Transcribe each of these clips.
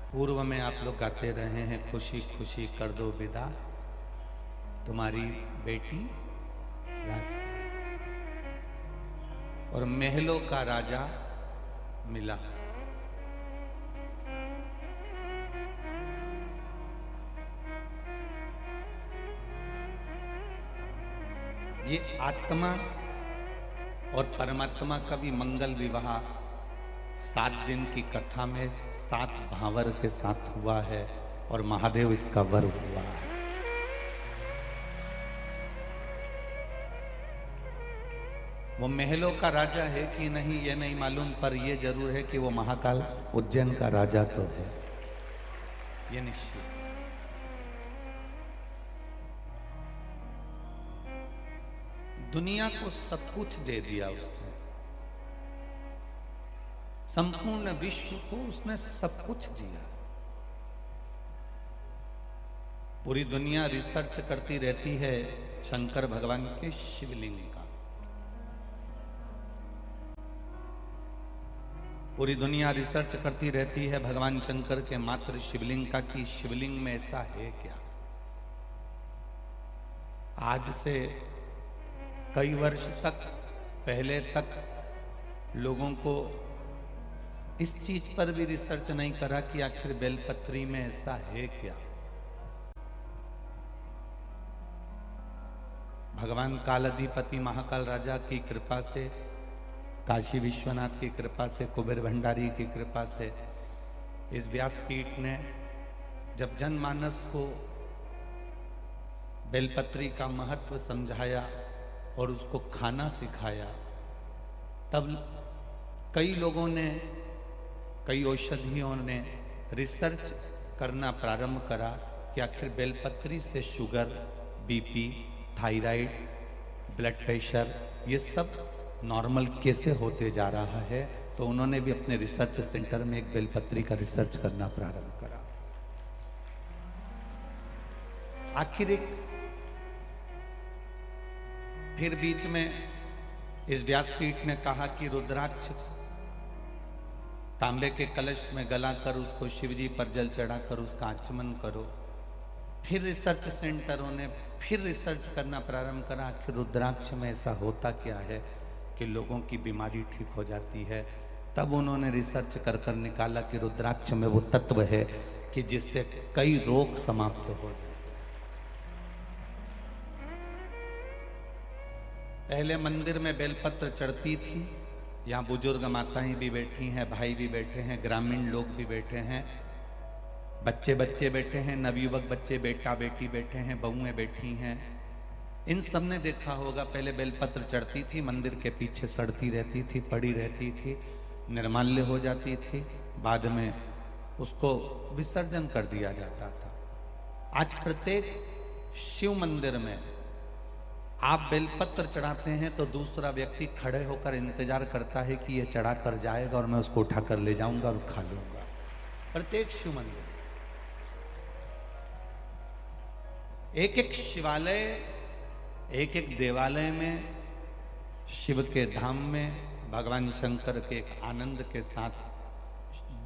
पूर्व में आप लोग गाते रहे हैं, खुशी खुशी कर दो विदा तुम्हारी बेटी राज, और महलों का राजा मिला। ये आत्मा और परमात्मा का भी मंगल विवाह 7 दिन की कथा में 7 भावर के साथ हुआ है और महादेव इसका वर हुआ है। वो महलों का राजा है कि नहीं ये नहीं मालूम, पर ये जरूर है कि वो महाकाल उज्जैन का राजा तो है, ये निश्चित। दुनिया को सब कुछ दे दिया उसने, संपूर्ण विश्व को उसने सब कुछ दिया। पूरी दुनिया रिसर्च करती रहती है शंकर भगवान के शिवलिंग का। पूरी दुनिया रिसर्च करती रहती है भगवान शंकर के मात्र शिवलिंग का, कि शिवलिंग में ऐसा है क्या। आज से कई वर्ष तक पहले तक लोगों को इस चीज पर भी रिसर्च नहीं करा कि आखिर बेलपत्री में ऐसा है क्या। भगवान कालाधिपति महाकाल राजा की कृपा से, काशी विश्वनाथ की कृपा से, कुबेर भंडारी की कृपा से इस व्यासपीठ ने जब जनमानस को बेलपत्री का महत्व समझाया और उसको खाना सिखाया, तब कई लोगों ने, कई औषधियों ने रिसर्च करना प्रारंभ करा कि आखिर बेलपत्री से sugar, BP, thyroid, blood pressure ये सब नॉर्मल कैसे होते जा रहा है। तो उन्होंने भी अपने रिसर्च सेंटर में एक बेलपत्री का रिसर्च करना प्रारंभ करा। आखिर एक फिर बीच में इस व्यासपीठ ने कहा कि रुद्राक्ष तांबे के कलश में गलाकर उसको शिवजी पर जल चढ़ाकर उसका आचमन करो। फिर रिसर्च सेंटरों ने फिर रिसर्च करना प्रारंभ करा कि रुद्राक्ष में ऐसा होता क्या है कि लोगों की बीमारी ठीक हो जाती है। तब उन्होंने रिसर्च कर कर निकाला कि रुद्राक्ष में वो तत्व है कि जिससे कई रोग समाप्त हो जाते। पहले मंदिर में बेलपत्र चढ़ती थी, यहाँ बुजुर्ग माताएं भी बैठी हैं, भाई भी बैठे हैं, ग्रामीण लोग भी बैठे हैं, बच्चे बैठे हैं, नवयुवक बच्चे, बेटा बेटी बैठे हैं, बहुएं बैठी हैं। इन सब ने देखा होगा, पहले बेलपत्र चढ़ती थी, मंदिर के पीछे सड़ती रहती थी, पड़ी रहती थी, निर्माल्य हो जाती थी, बाद में उसको विसर्जन कर दिया जाता था। आज प्रत्येक शिव मंदिर में आप बेलपत्र चढ़ाते हैं तो दूसरा व्यक्ति खड़े होकर इंतजार करता है कि ये चढ़ा कर जाएगा और मैं उसको उठाकर ले जाऊंगा और खा लूंगा। प्रत्येक शिव मंदिर, एक एक शिवालय, एक एक देवालय में, शिव के धाम में भगवान शंकर के एक आनंद के साथ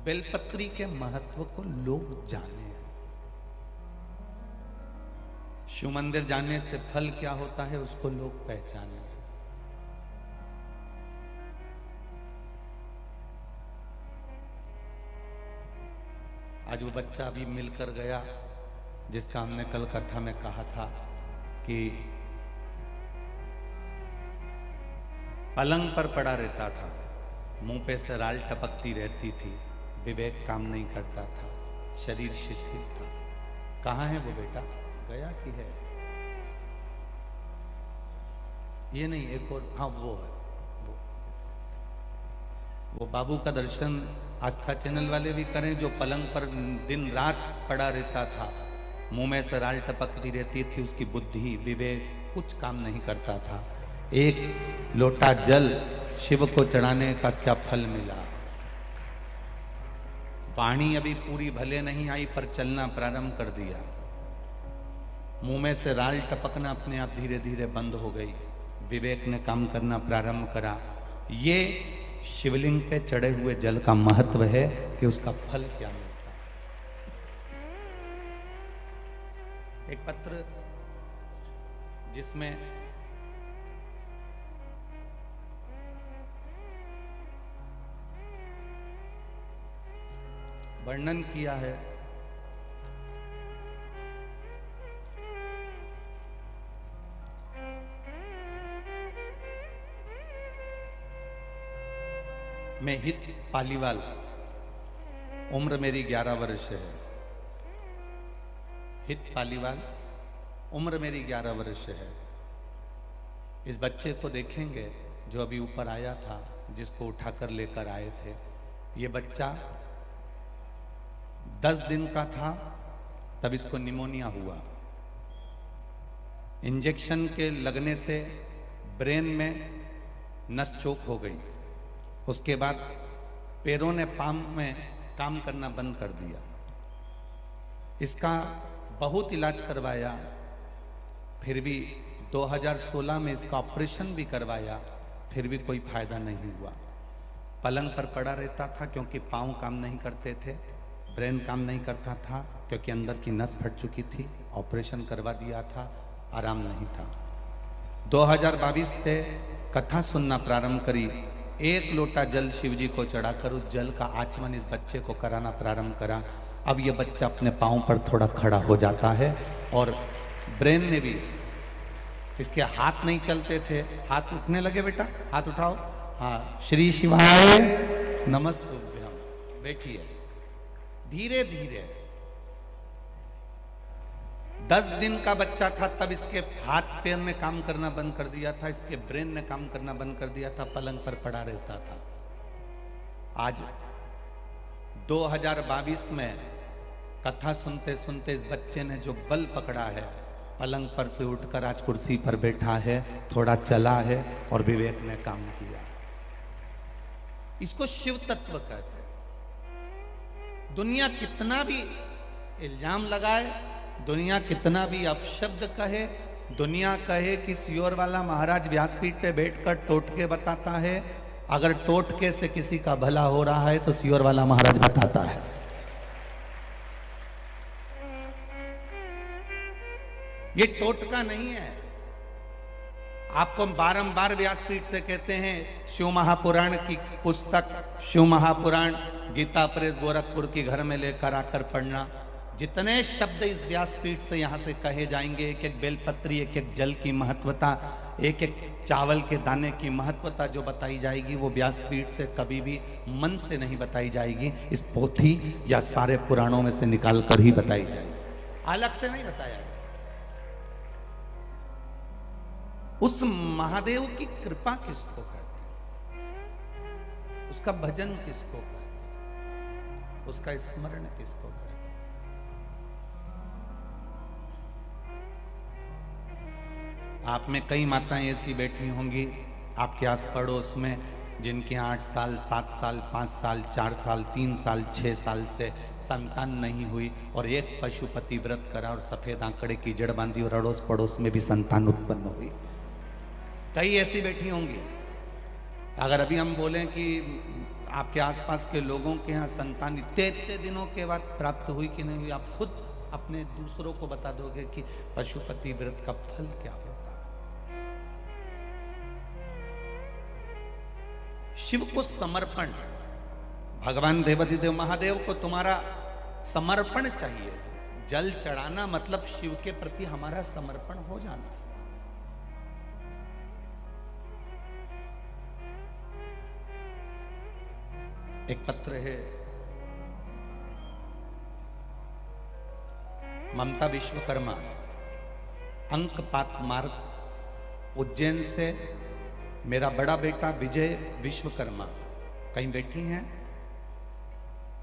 बेलपत्री के महत्व को लोग जाने। शिव मंदिर जाने से फल क्या होता है उसको लोग पहचाने। आज वो बच्चा अभी मिलकर गया जिसका हमने कल कथा में कहा था कि पलंग पर पड़ा रहता था, मुंह पे से राल टपकती रहती थी, विवेक काम नहीं करता था, शरीर शिथिल था। कहाँ है वो बेटा? गया कि है? ये नहीं, एक और, हाँ वो है, वो बाबू का दर्शन आस्था चैनल वाले भी करें, जो पलंग पर दिन रात पड़ा रहता था, मुंह में से राल टपकती रहती थी, उसकी बुद्धि विवेक कुछ काम नहीं करता था। एक लोटा जल शिव को चढ़ाने का क्या फल मिला। वाणी अभी पूरी भले नहीं आई पर चलना प्रारंभ कर दिया, मुंह में से राल टपकना अपने आप धीरे धीरे बंद हो गई, विवेक ने काम करना प्रारंभ करा। ये शिवलिंग पे चढ़े हुए जल का महत्व है कि उसका फल क्या मिलता है। एक पत्र जिसमें वर्णन किया है मैं हित पालीवाल, उम्र मेरी 11 वर्ष है। हित पालीवाल, उम्र मेरी 11 वर्ष है। इस बच्चे को देखेंगे जो अभी ऊपर आया था, जिसको उठाकर लेकर आए थे। ये बच्चा 10 दिन का था तब इसको निमोनिया हुआ। इंजेक्शन के लगने से ब्रेन में नस चोक हो गई। उसके बाद पैरों ने पाम में काम करना बंद कर दिया। इसका बहुत इलाज करवाया, फिर भी 2016 में इसका ऑपरेशन भी करवाया, फिर भी कोई फायदा नहीं हुआ। पलंग पर पड़ा रहता था क्योंकि पाँव काम नहीं करते थे, ब्रेन काम नहीं करता था क्योंकि अंदर की नस फट चुकी थी। ऑपरेशन करवा दिया था, आराम नहीं था। 2022 से कथा सुनना प्रारंभ करी। 1 लोटा जल शिव जी को चढ़ाकर उस जल का आचमन इस बच्चे को कराना प्रारंभ करा। अब ये बच्चा अपने पाँव पर थोड़ा खड़ा हो जाता है और ब्रेन ने भी, इसके हाथ नहीं चलते थे, हाथ उठने लगे। बेटा हाथ उठाओ। हाँ, श्री शिवाय नमस्तुभ्यम। बैठिए। धीरे धीरे 10 दिन का बच्चा था तब इसके हाथ पैर ने काम करना बंद कर दिया था, इसके ब्रेन ने काम करना बंद कर दिया था, पलंग पर पड़ा रहता था। आज 2022 में कथा सुनते सुनते इस बच्चे ने जो बल पकड़ा है, पलंग पर से उठकर आज कुर्सी पर बैठा है, थोड़ा चला है और विवेक ने काम किया। इसको शिव तत्व कहते हैं। दुनिया कितना भी इल्जाम लगाए, दुनिया कितना भी अपशब्द कहे, दुनिया कहे कि सियोर वाला महाराज व्यासपीठ पे बैठकर टोटके बताता है, अगर टोटके से किसी का भला हो रहा है तो सियोर वाला महाराज बताता है। ये टोटका नहीं है। आपको बारंबार व्यासपीठ से कहते हैं शिव महापुराण की पुस्तक, शिव महापुराण गीता प्रेस गोरखपुर की घर में लेकर आकर पढ़ना। जितने शब्द इस व्यासपीठ से यहाँ से कहे जाएंगे, एक एक बेलपत्री, एक एक जल की महत्वता, एक एक चावल के दाने की महत्वता जो बताई जाएगी, वो व्यासपीठ से कभी भी मन से नहीं बताई जाएगी। इस पोथी या सारे पुराणों में से निकाल कर ही बताई जाएगी, अलग से नहीं बताया जाएगा। उस महादेव की कृपा किसको कहते हैं, उसका भजन किसको कहते हैं, उसका स्मरण किसको कहते हैं। आप में कई माताएं ऐसी बैठी होंगी आपके आस पड़ोस में, जिनके 8 साल 7 साल 5 साल 4 साल 3 साल 6 साल से संतान नहीं हुई, और एक पशुपति व्रत करा और सफेद आंकड़े की जड़ बांधी और अड़ोस पड़ोस में भी संतान उत्पन्न हुई। कई ऐसी बैठी होंगी। अगर अभी हम बोलें कि आपके आसपास के लोगों के यहाँ संतान इतने दिनों के बाद प्राप्त हुई कि नहीं हुई, आप खुद अपने दूसरों को बता दोगे कि पशुपति व्रत का फल क्या होता है। शिव को समर्पण, भगवान देवाधिदेव महादेव को तुम्हारा समर्पण चाहिए। जल चढ़ाना मतलब शिव के प्रति हमारा समर्पण हो जाना। एक पत्र है ममता विश्वकर्मा, अंकपात मार्ग, उज्जैन से मेरा बड़ा बेटा विजय विश्वकर्मा, कहीं बैठी हैं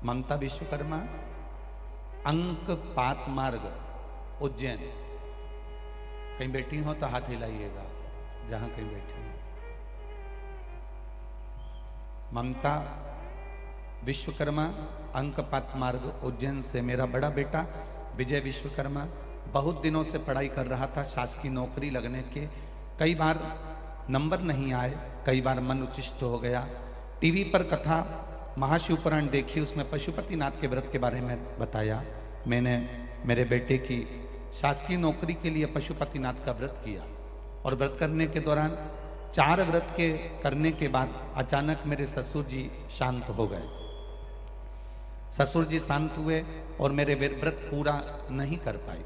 ममता विश्वकर्मा, अंकपात मार्ग उज्जैन, कहीं बैठी हो तो हाथ हिलाइएगा जहां कहीं बैठी हो। ममता विश्वकर्मा, अंकपात मार्ग उज्जैन से मेरा बड़ा बेटा विजय विश्वकर्मा बहुत दिनों से पढ़ाई कर रहा था, शासकीय नौकरी लगने के कई बार नंबर नहीं आए, कई बार मन उचिष्ट हो गया। टीवी पर कथा महाशिवपुराण देखी, उसमें पशुपतिनाथ के व्रत के बारे में बताया। मैंने मेरे बेटे की शासकीय नौकरी के लिए पशुपतिनाथ का व्रत किया और व्रत करने के दौरान 4 व्रत के करने के बाद अचानक मेरे ससुर जी शांत हो गए। ससुर जी शांत हुए और मेरे व्रत पूरा नहीं कर पाए।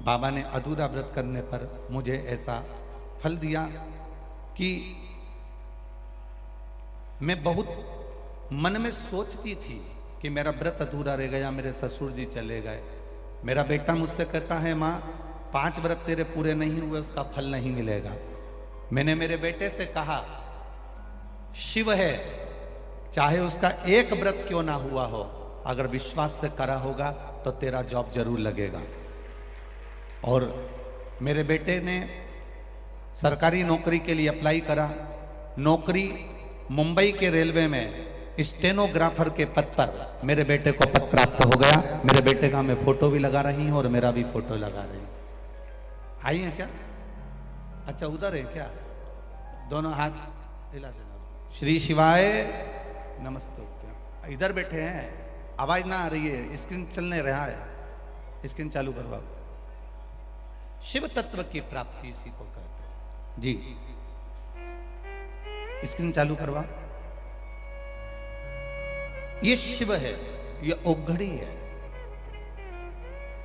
बाबा ने अधूरा व्रत करने पर मुझे ऐसा फल दिया कि मैं बहुत मन में सोचती थी कि मेरा व्रत अधूरा रह गया, मेरे ससुर जी चले गए। मेरा बेटा मुझसे कहता है, माँ 5 व्रत तेरे पूरे नहीं हुए, उसका फल नहीं मिलेगा। मैंने मेरे बेटे से कहा, शिव है, चाहे उसका एक व्रत क्यों ना हुआ हो, अगर विश्वास से करा होगा तो तेरा जॉब जरूर लगेगा। और मेरे बेटे ने सरकारी नौकरी के लिए अप्लाई करा। नौकरी मुंबई के रेलवे में स्टेनोग्राफर के पद पर मेरे बेटे को पद प्राप्त हो गया। मेरे बेटे का मैं फोटो भी लगा रही हूं और मेरा भी फोटो लगा रही हूं। आई है क्या? अच्छा उधर है क्या? दोनों हाथ हिला देना। श्री शिवाय नमस्ते। इधर बैठे हैं, आवाज ना आ रही है, स्क्रीन चलने रहा है, स्क्रीन चालू करवाओ। शिव तत्व की प्राप्ति इसी को कहते हैं जी। स्क्रीन चालू करवाओ। ये शिव है, ये ओघड़ी है।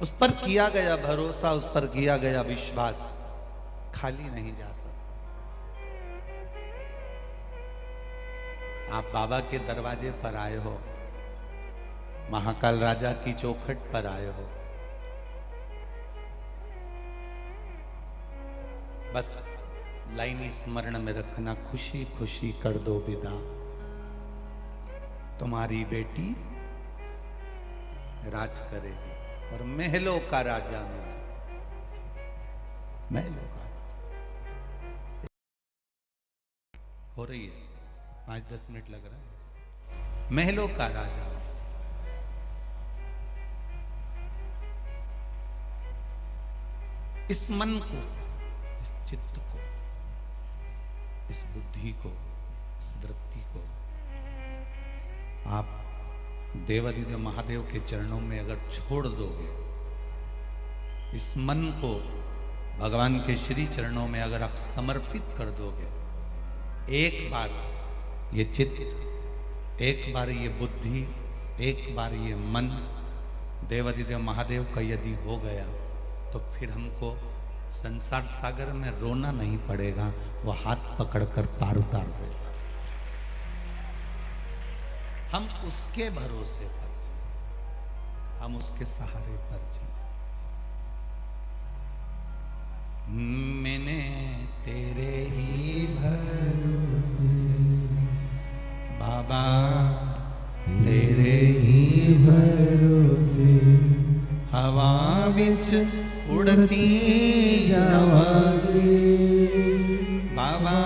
उस पर किया गया भरोसा, उस पर किया गया विश्वास खाली नहीं जा सकता। आप बाबा के दरवाजे पर आए हो, महाकाल राजा की चौखट पर आए हो, बस लाइन स्मरण में रखना, खुशी खुशी कर दो विदा, तुम्हारी बेटी राज करेगी और महलों का राजा मिला। महलों का राजा हो रही है, 5-10 मिनट लग रहा है। महलों का राजा, इस मन को, इस चित्त को, इस बुद्धि को, इस वृत्ति को आप देवादिदेव महादेव के चरणों में अगर छोड़ दोगे, इस मन को भगवान के श्री चरणों में अगर आप समर्पित कर दोगे, एक बार ये चित्त, एक बार ये बुद्धि, एक बार ये मन देवादिदेव महादेव का यदि हो गया, तो फिर हमको संसार सागर में रोना नहीं पड़ेगा, वो हाथ पकड़कर पार उतार देगा। हम उसके भरोसे पर जिए, हम उसके सहारे पर जिए। मैंने तेरे ही भरोसे बाबा, तेरे ही भरोसे हवा बिच उड़ती जावागी, बाबा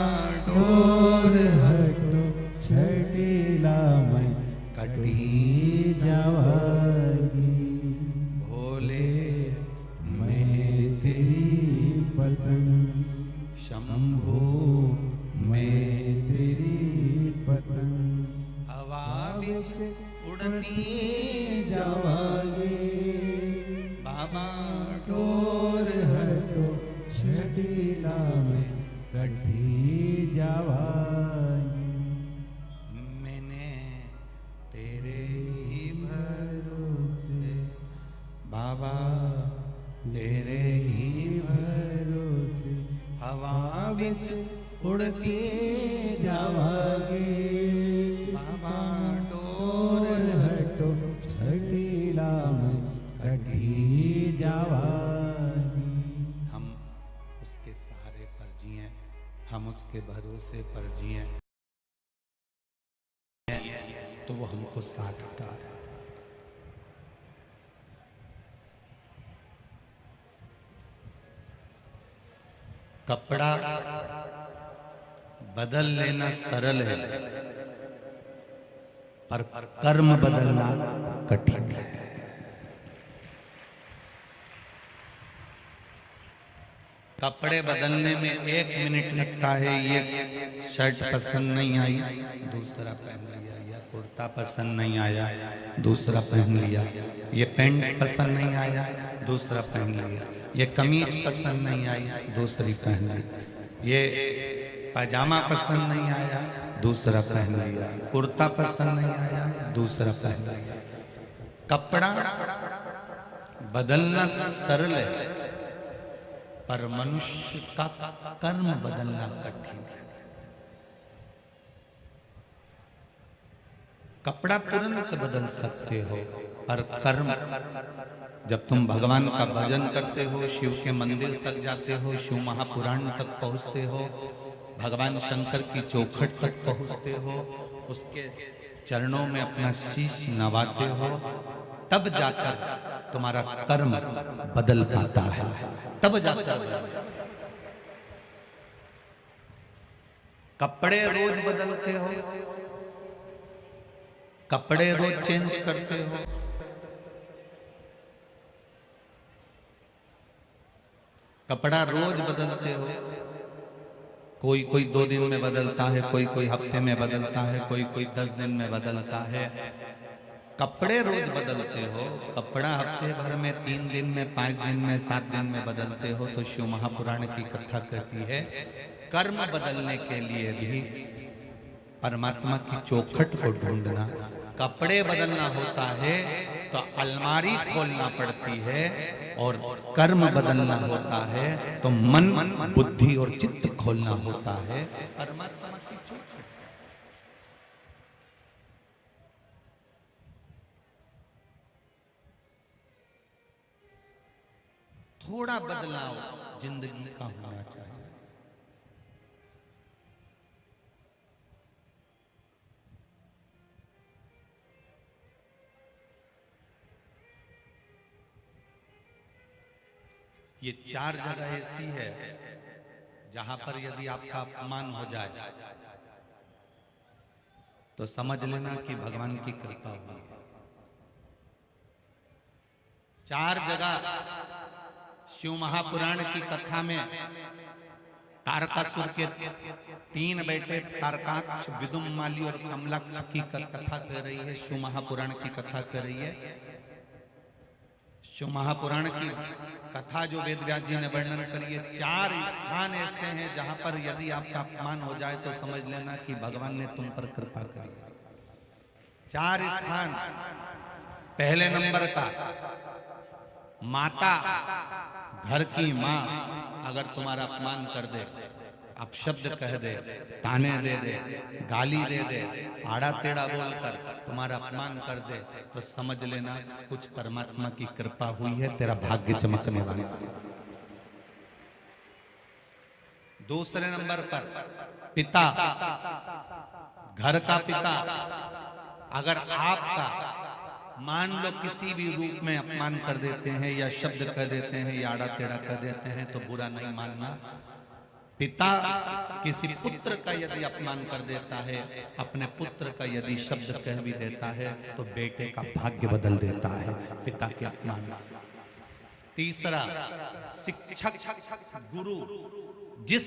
डोर हटो छड़ीला मैं कटी जावागी, भोले मैं तेरी पतंग, शंभू मैं तेरी पतंग, हवा बिच उड़ती जावागी, बाबा डोर हटो छड़ीला में कटी जावागी, मैंने तेरे ही भरोसे बाबा, तेरे ही भरोसे हवा बिच उड़ती जावागी, बाबा डोर हटो छड़ीला में कटी जावागी। हम उसके सहारे पर जिए, हम उसके भरोसे पर जिए, तो वो हमको साधता है। कपड़ा बदल लेना सरल है, पर कर्म बदलना कठिन है। कपड़े बदलने में 1 मिनट लगता है। ये शर्ट पसंद नहीं आई, दूसरा पहन लिया। यह कुर्ता पसंद नहीं आया, दूसरा पहन लिया। ये पैंट पसंद नहीं आया, दूसरा पहन लिया। ये कमीज पसंद नहीं आई, दूसरी पहन ली। ये पैजामा पसंद नहीं आया, दूसरा पहन लिया। कुर्ता पसंद नहीं आया, दूसरा पहन लिया। कपड़ा बदलना सरल है, पर मनुष्य का कर्म बदलना कठिन है। कपड़ा तुरंत बदल सकते हो, पर कर्म, जब तुम भगवान का भजन करते हो, शिव के मंदिर तक जाते हो, शिव महापुराण तक पहुंचते हो, भगवान शंकर की चौखट तक पहुंचते हो, उसके चरणों में अपना शीश नवाते हो, तब जाकर तुम्हारा कर्म बदल पाता है। तब जाकर कपड़े रोज बदलते हो, कपड़े रोज चेंज करते हो, कपड़ा रोज बदलते हो। कोई कोई 2 दिन में बदलता है, कोई कोई हफ्ते में बदलता है, कोई कोई 10 दिन में बदलता है। कपड़े रोज बदलते हो, कपड़ा हफ्ते भर में, 3 दिन में, 5 दिन में, 7 दिन में बदलते हो। तो शिव महापुराण की कथा कहती है कर्म बदलने के लिए भी परमात्मा की चौखट को ढूंढना। कपड़े बदलना होता है तो अलमारी खोलना पड़ती है, और कर्म बदलना होता है तो मन, बुद्धि और चित्त खोलना होता है। परमात्मा की चौखट। थोड़ा बदलाव जिंदगी का होना चाहिए। ये 4 जगह ऐसी है जहां पर यदि आपका अपमान हो जाए तो समझ लेना कि भगवान की कृपा हुई है। 4 जगह शिव महापुराण की कथा में तारकासुर के 3 बेटे तारकाक्ष, विदुम्माली और कमलाक्ष की कथा कह रही है। शिव महापुराण की कथा कह रही है। शिव महापुराण की कथा जो वेद व्यास जी ने वर्णन करी है, 4 स्थान ऐसे हैं जहां पर यदि आपका अपमान हो जाए तो समझ लेना कि भगवान ने तुम पर कृपा करी। 4 स्थान। पहले नंबर का, माता, घर की माँ अगर तुम्हारा अपमान कर दे, अपशब्द कह दे, ताने दे दे, गाली दे दे, आड़ा टेढ़ा बोलकर तुम्हारा अपमान कर दे, तो समझ लेना कुछ परमात्मा की कृपा हुई है, तेरा भाग्य चमकने वाला। दूसरे नंबर पर पिता, घर का पिता अगर आपका मान लो किसी भी रूप में अपमान कर देते हैं, या शब्द कह देते हैं, या आड़ा टेढ़ा कह देते हैं, तो बुरा नहीं मानना। पिता किसी पुत्र का यदि अपमान कर देता है, अपने पुत्र का यदि शब्द कह भी देता है, तो बेटे का भाग्य बदल देता है पिता के अपमान से। तीसरा, शिक्षक, गुरु। जिस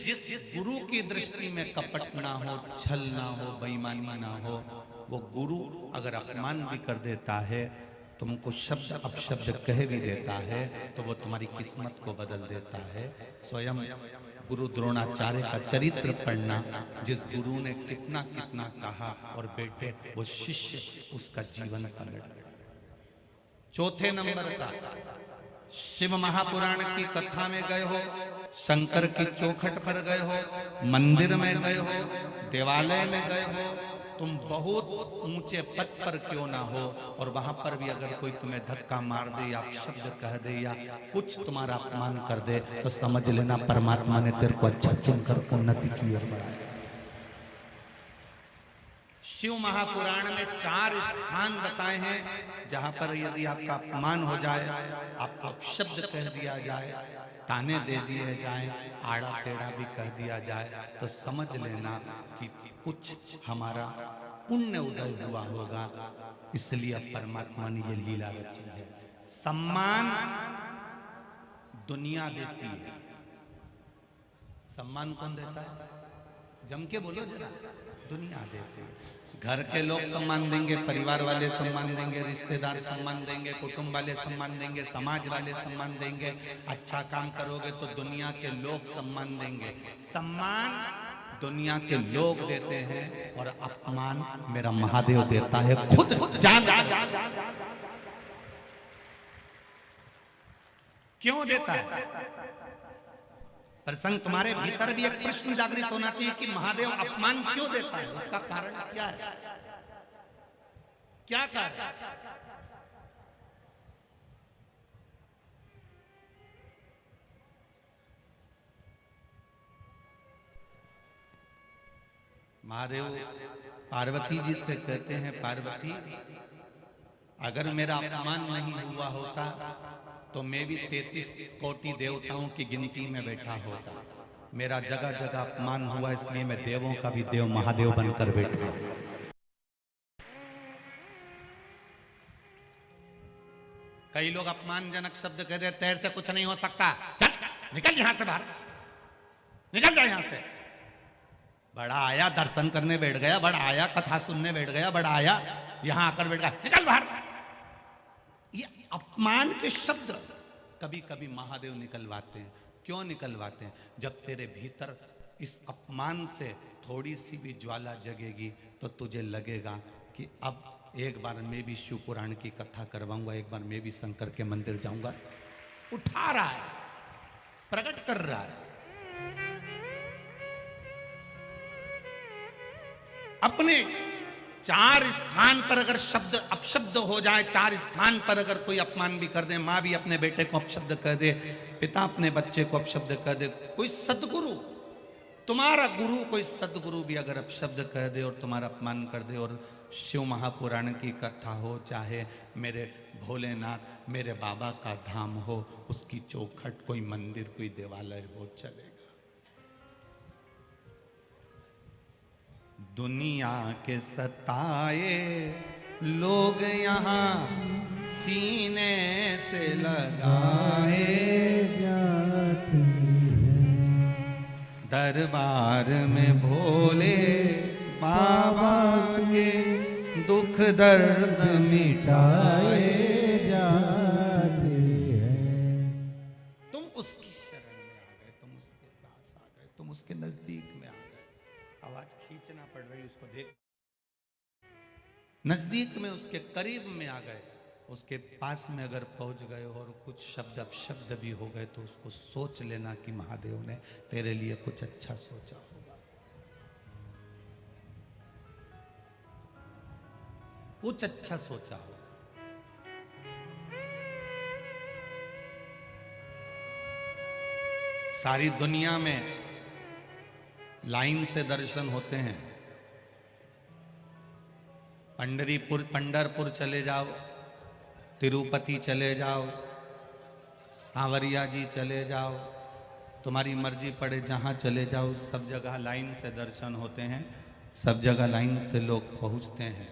गुरु की दृष्टि में कपट ना हो, छल ना हो, बेईमानी ना हो, वो गुरु अगर अपमान भी कर देता है, तुमको शब्द अपशब्द कह भी देता है, तो वो तुम्हारी किस्मत को बदल देता है। स्वयं गुरु द्रोणाचार्य का चरित्र पढ़ना, जिस गुरु ने कितना कितना कहा और बेटे वो शिष्य उसका जीवन पलट गया। चौथे नंबर का, शिव महापुराण की कथा में गए हो, शंकर की चौखट पर गए हो, मंदिर में गए हो, देवालय में गए हो, तुम बहुत ऊंचे पद पर क्यों ना हो, और वहां पर भी अगर कोई तुम्हें धक्का मार दे, या शब्द कह दे, या कुछ तुम्हारा अपमान कर दे, तो समझ लेना परमात्मा ने तेरे को अच्छा चुनकर उन्नति की ओर बढ़ाया। शिव महापुराण में 4 स्थान बताए हैं जहां पर यदि आपका अपमान हो जाए, आपको अपशब्द कह दिया जाए, ताने दे दिए जाए, आड़ा टेढ़ा भी कह दिया जाए, तो समझ लेना कि कुछ हमारा पुण्य उदय हुआ होगा, इसलिए परमात्मा ने ये लीला रची है। सम्मान दुनिया देती है, सम्मान कौन देता है? जम के बोलो जरा। दुनिया देते हैं। घर के लोग सम्मान देंगे, परिवार वाले सम्मान देंगे, रिश्तेदार सम्मान देंगे, कुटुंब वाले सम्मान देंगे, समाज वाले सम्मान देंगे। अच्छा काम करोगे तो दुनिया के लोग सम्मान देंगे। सम्मान दुनिया के लोग देते हैं और अपमान मेरा महादेव देता है खुद जान। क्यों देता है? प्रसंग तुम्हारे भीतर भी एक प्रश्न जागृत होना चाहिए कि महादेव अपमान क्यों देता है, उसका कारण क्या है, क्या कारण? महादेव पार्वती जी से कहते हैं, पार्वती अगर मेरा अपमान नहीं हुआ होता तो मैं भी 33 कोटि देवताओं की गिनती में बैठा होता। मेरा जगह जगह अपमान हुआ, इसलिए मैं देवों का भी देव महादेव बनकर बैठा। कई लोग अपमानजनक शब्द कह देते, तेरे से कुछ नहीं हो सकता, चल निकल यहां से बाहर, निकल जा यहां से। बड़ा आया दर्शन करने बैठ गया, बड़ा आया कथा सुनने बैठ गया, बड़ा आया यहां आकर बैठ गया, निकल बाहर। ये अपमान के शब्द कभी कभी महादेव निकलवाते हैं। क्यों निकलवाते हैं? जब तेरे भीतर इस अपमान से थोड़ी सी भी ज्वाला जगेगी तो तुझे लगेगा कि अब एक बार मैं भी शिव पुराण की कथा करवाऊंगा, एक बार मैं भी शंकर के मंदिर जाऊंगा। उठा रहा है, प्रकट कर रहा है। अपने 4 स्थान पर अगर शब्द अपशब्द हो जाए, 4 स्थान पर अगर कोई अपमान भी कर दे, माँ भी अपने बेटे को अपशब्द कह दे, पिता अपने बच्चे को अपशब्द कह दे, कोई सदगुरु, तुम्हारा गुरु कोई सदगुरु भी अगर अपशब्द कह दे और तुम्हारा अपमान कर दे, और शिव महापुराण की कथा हो, चाहे मेरे भोलेनाथ मेरे बाबा का धाम हो, उसकी चौखट कोई मंदिर कोई देवालय हो, चलेगा। दुनिया के सताए लोग यहाँ सीने से लगाए जाते हैं, दरबार में भोले बाबा के दुख दर्द मिटाए जाते हैं। तुम उसकी शरण में आ गए, तुम उसके पास आ गए, तुम उसके नजदीक में आ गए। आवाज खींचना पड़ रही, उसको देख, नजदीक में उसके करीब में आ गए। उसके पास में अगर पहुंच गए और कुछ शब्द अपशब्द भी हो गए तो उसको सोच लेना कि महादेव ने तेरे लिए कुछ अच्छा सोचा होगा, कुछ अच्छा सोचा होगा। सारी दुनिया में लाइन से दर्शन होते हैं। पंढरपुर चले जाओ, तिरुपति चले जाओ, सांवरिया जी चले जाओ, तुम्हारी मर्जी पड़े जहाँ चले जाओ, सब जगह लाइन से दर्शन होते हैं, सब जगह लाइन से लोग पहुँचते हैं।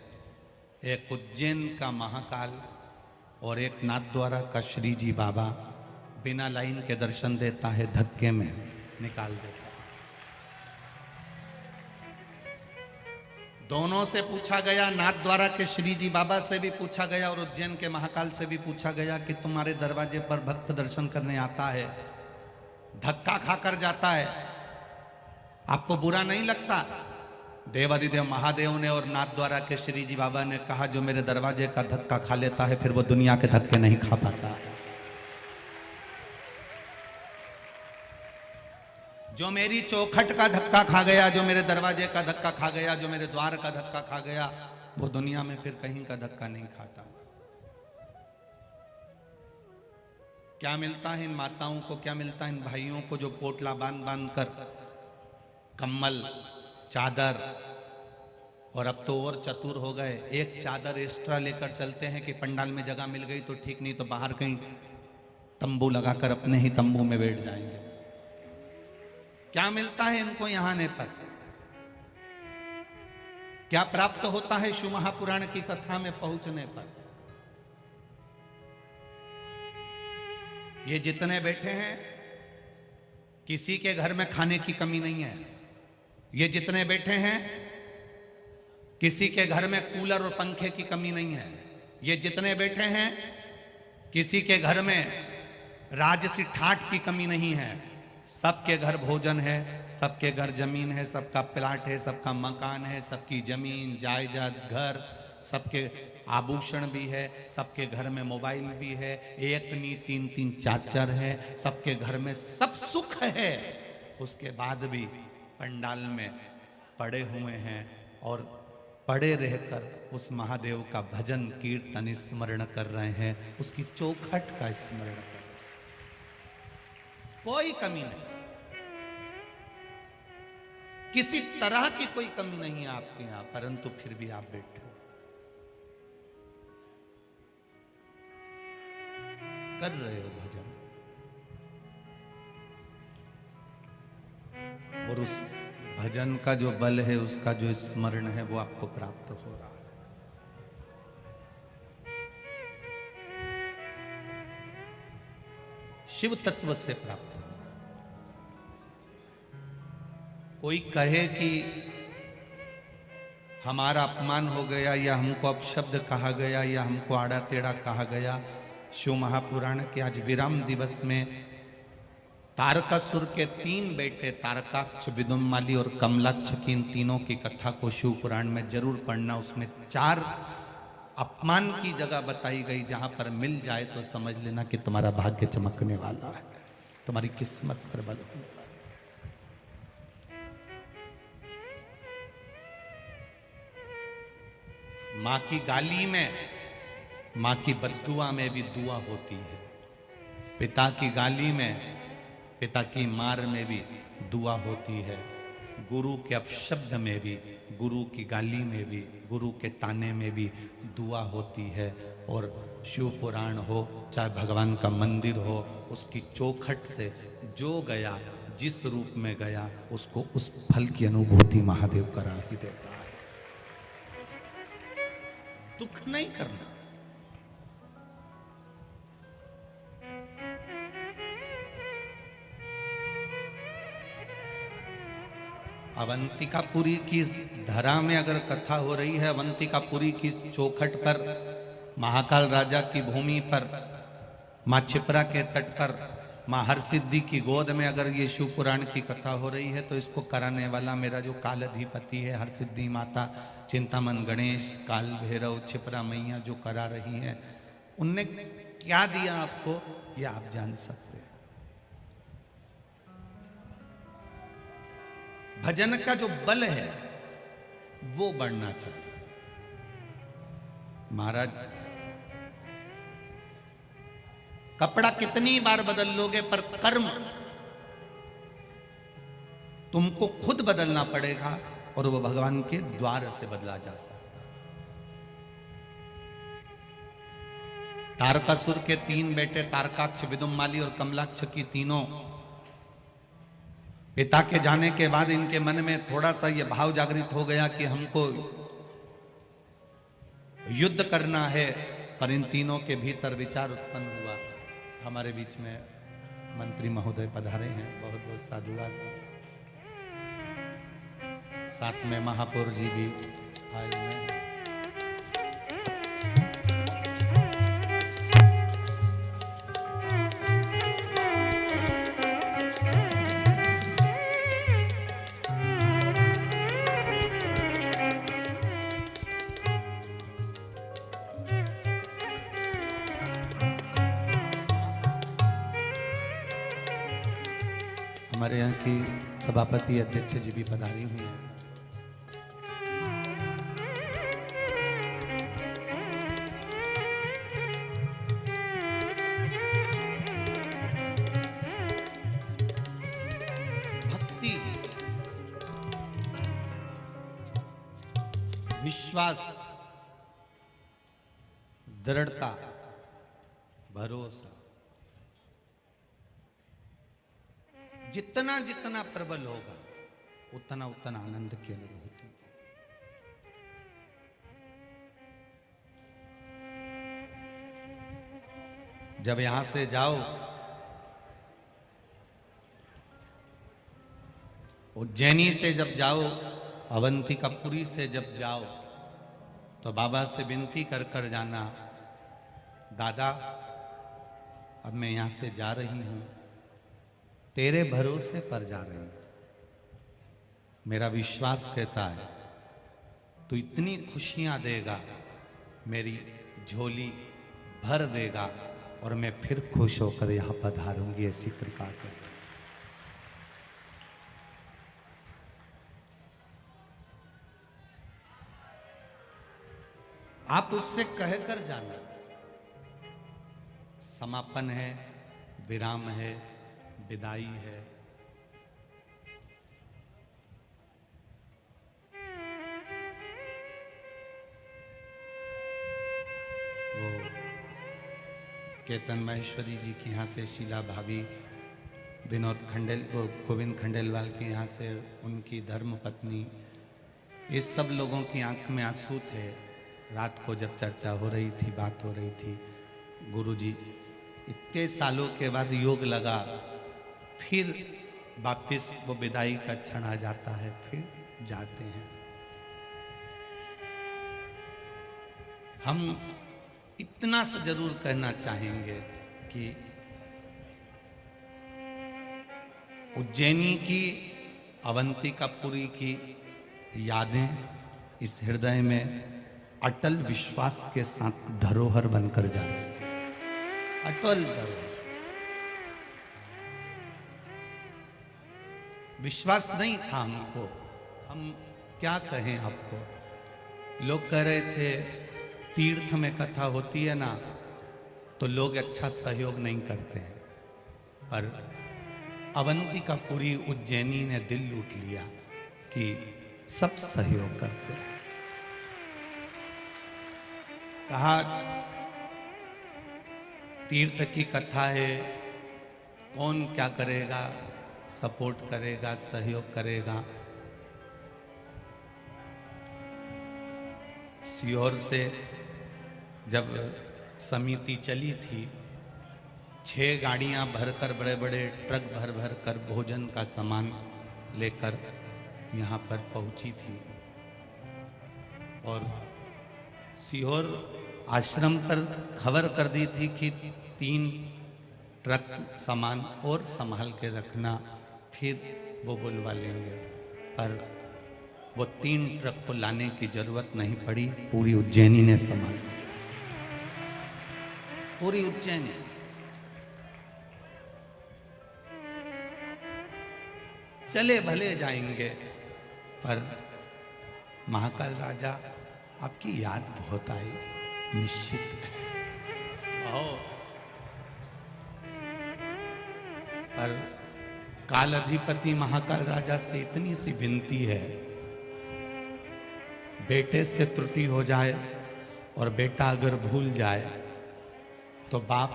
एक उज्जैन का महाकाल और एक नाथद्वारा का श्री जी बाबा बिना लाइन के दर्शन देता है, धक्के में निकाल देता है। दोनों से पूछा गया, नाथद्वारा के श्री जी बाबा से भी पूछा गया और उज्जैन के महाकाल से भी पूछा गया कि तुम्हारे दरवाजे पर भक्त दर्शन करने आता है, धक्का खाकर जाता है, आपको बुरा नहीं लगता? देवादिदेव महादेव ने और नाथद्वारा के श्री जी बाबा ने कहा, जो मेरे दरवाजे का धक्का खा लेता है फिर वो दुनिया के धक्के नहीं खा पाता। जो मेरी चौखट का धक्का खा गया, जो मेरे दरवाजे का धक्का खा गया, जो मेरे द्वार का धक्का खा गया, वो दुनिया में फिर कहीं का धक्का नहीं खाता। क्या मिलता है इन माताओं को, क्या मिलता है इन भाइयों को जो पोटला बांध बांध कर कम्बल, चादर, और अब तो और चतुर हो गए, एक चादर एक्स्ट्रा लेकर चलते हैं कि पंडाल में जगह मिल गई तो ठीक, नहीं तो बाहर कहीं तंबू लगाकर अपने ही तंबू में बैठ जाएंगे। क्या मिलता है इनको यहाँ आने पर? क्या प्राप्त होता है शिव महापुराण की कथा में पहुंचने पर? ये जितने बैठे हैं, किसी के घर में खाने की कमी नहीं है। ये जितने बैठे हैं, किसी के घर में कूलर और पंखे की कमी नहीं है। ये जितने बैठे हैं, किसी के घर में राजसी ठाठ की कमी नहीं है। सबके घर भोजन है, सबके घर जमीन है, सबका प्लाट है, सबका मकान है, सबकी जमीन जायदाद घर, सबके आभूषण भी है, सबके घर में मोबाइल भी है, एक नहीं तीन तीन चार चार है, सबके घर में सब सुख है। उसके बाद भी पंडाल में पड़े हुए हैं और पड़े रहकर उस महादेव का भजन कीर्तन स्मरण कर रहे हैं, उसकी चौखट का स्मरण कर रहे हैं। कोई कमी नहीं, किसी तरह की कोई कमी नहीं है आपके यहां, परंतु फिर भी आप बैठे हो, कर रहे हो भजन, और उस भजन का जो बल है, उसका जो स्मरण है, वो आपको प्राप्त हो रहा है। शिव तत्व से प्राप्त हो रहा है। कोई कहे कि हमारा अपमान हो गया, या हमको अपशब्द कहा गया, या हमको आड़ा टेढ़ा कहा गया, शिव महापुराण के आज विराम दिवस में तारकासुर के 3 बेटे तारकाक्ष, विदुम्माली और कमलाक्ष की इन तीनों की कथा को शिव पुराण में जरूर पढ़ना। उसमें 4 अपमान की जगह बताई गई, जहां पर मिल जाए तो समझ लेना कि तुम्हारा भाग्य चमकने वाला है, तुम्हारी किस्मत प्रबल होने वाली है। मां की गाली में, मां की बद्दुआ में भी दुआ होती है। पिता की गाली में, पिता की मार में भी दुआ होती है। गुरु के अपशब्द में भी, गुरु की गाली में भी, गुरु के ताने में भी दुआ होती है। और शिव पुराण हो, चाहे भगवान का मंदिर हो, उसकी चौखट से जो गया, जिस रूप में गया, उसको उस फल की अनुभूति महादेव करा ही देता है। दुख नहीं करना। अवंतिकापुरी की धरा में अगर कथा हो रही है, अवंतिकापुरी की चौखट पर, महाकाल राजा की भूमि पर, माँ छिपरा के तट पर, माँ हरसिद्धि की गोद में अगर ये शिव पुराण की कथा हो रही है, तो इसको कराने वाला मेरा जो काल अधिपति है, हरसिद्धि माता, चिंतामन गणेश, काल भैरव, छिपरा मैया जो करा रही हैं, उनने क्या दिया आपको, ये आप जान सकते हैं। भजन का जो बल है वो बढ़ना चाहिए। महाराज, कपड़ा कितनी बार बदल लोगे, पर कर्म तुमको खुद बदलना पड़ेगा, और वो भगवान के द्वार से बदला जा सकता है। तारकासुर के 3 बेटे तारकाक्ष, विदुम्माली और कमलाक्ष की तीनों, पिता के जाने के बाद इनके मन में थोड़ा सा ये भाव जागृत हो गया कि हमको युद्ध करना है, पर इन तीनों के भीतर विचार उत्पन्न हुआ। हमारे बीच में मंत्री महोदय पधारे हैं, बहुत बहुत साधुवाद। साथ में महापौर जी भी आए हुए हैं। हमारे यहाँ की सभापति अध्यक्ष जी भी पधारी हुई हैं। भक्ति, विश्वास, दृढ़ता, भरोसा, जितना जितना प्रबल होगा, उतना उतना आनंद की अनुभूति। जब यहां से जाओ, उज्जैनी से जब जाओ, अवंतिकापुरी से जब जाओ, तो बाबा से विनती कर कर जाना, दादा अब मैं यहां से जा रही हूं, तेरे भरोसे पर जा रही हूं। मेरा विश्वास कहता है तू इतनी खुशियां देगा, मेरी झोली भर देगा और मैं फिर खुश होकर यहां पधारूंगी, ऐसी कृपा कर। आप उससे कहकर जाना। समापन है, विराम है, विदाई है। वो केतन महेश्वरी जी के यहाँ से शीला भाभी, विनोद खंडेल, वो गोविंद खंडेलवाल के यहाँ से उनकी धर्म पत्नी, ये सब लोगों की आंख में आंसू थे। रात को जब चर्चा हो रही थी, बात हो रही थी, गुरुजी इतने सालों के बाद योग लगा, फिर वापिस वो विदाई का क्षण आ जाता है, फिर जाते हैं। हम इतना सा जरूर कहना चाहेंगे कि उज्जैनी की, अवंतिकापुरी की यादें इस हृदय में अटल विश्वास के साथ धरोहर बनकर जा रही है। अटल धरोहर। विश्वास नहीं था हमको, हम क्या कहें आपको। लोग कह रहे थे तीर्थ में कथा होती है ना तो लोग अच्छा सहयोग नहीं करते हैं, पर अवंतिकापुरी उज्जैनी ने दिल लूट लिया कि सब सहयोग करते हैं। कहा तीर्थ की कथा है, कौन क्या करेगा, सपोर्ट करेगा, सहयोग करेगा। सीहोर से जब समिति चली थी, 6 गाड़ियां भरकर, बड़े बड़े ट्रक भर भर कर भोजन का सामान लेकर यहाँ पर पहुंची थी और सीहोर आश्रम पर खबर कर दी थी कि 3 ट्रक सामान और संभाल के रखना, फिर वो बुलवा लेंगे। पर वो 3 ट्रक को लाने की जरूरत नहीं पड़ी, पूरी उज्जैनी ने संभाल, पूरी उज्जैनी। चले भले जाएंगे, पर महाकाल राजा आपकी याद बहुत आई, निश्चित है। पर काल अधिपति महाकाल राजा से इतनी सी विनती है, बेटे से त्रुटि हो जाए और बेटा अगर भूल जाए तो बाप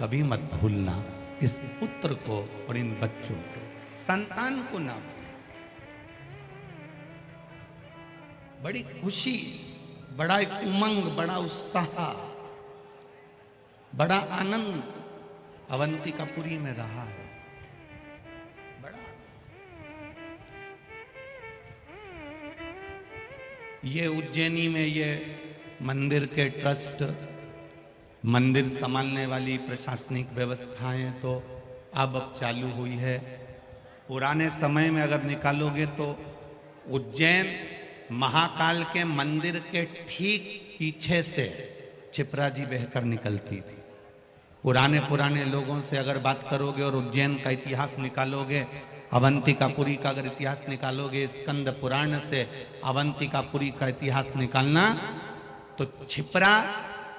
कभी मत भूलना, इस पुत्र को और इन बच्चों को, संतान को ना। बड़ी खुशी, बड़ा एक उमंग, बड़ा उत्साह, बड़ा आनंद अवंतिकापुरी में रहा है। बड़ा ये उज्जैनी में ये मंदिर के ट्रस्ट, मंदिर संभालने वाली प्रशासनिक व्यवस्थाएं तो अब चालू हुई है। पुराने समय में अगर निकालोगे तो उज्जैन महाकाल के मंदिर के ठीक पीछे से क्षिप्रा जी बहकर निकलती थी। पुराने लोगों से अगर बात करोगे और उज्जैन का इतिहास निकालोगे, अवंतिकापुरी का अगर इतिहास निकालोगे, स्कंद पुराण से अवंतिकापुरी का इतिहास निकालना तो क्षिप्रा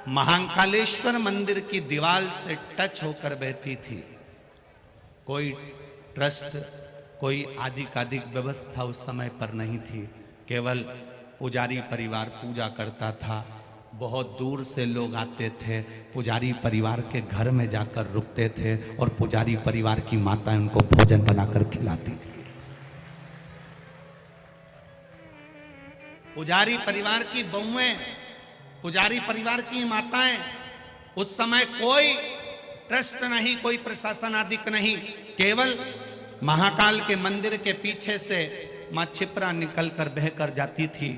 महाकालेश्वर मंदिर की दीवार से टच होकर बहती थी। कोई ट्रस्ट, कोई आधिकाधिक व्यवस्था उस समय पर नहीं थी। केवल पुजारी परिवार पूजा करता था। बहुत दूर से लोग आते थे, पुजारी परिवार के घर में जाकर रुकते थे और पुजारी परिवार की माताएं उनको भोजन बनाकर खिलाती थी। पुजारी परिवार की बहुएं, पुजारी परिवार की माताएं, उस समय कोई ट्रस्ट नहीं, कोई प्रशासन आदि नहीं, केवल महाकाल के मंदिर के पीछे से मां क्षिप्रा निकलकर बहकर जाती थी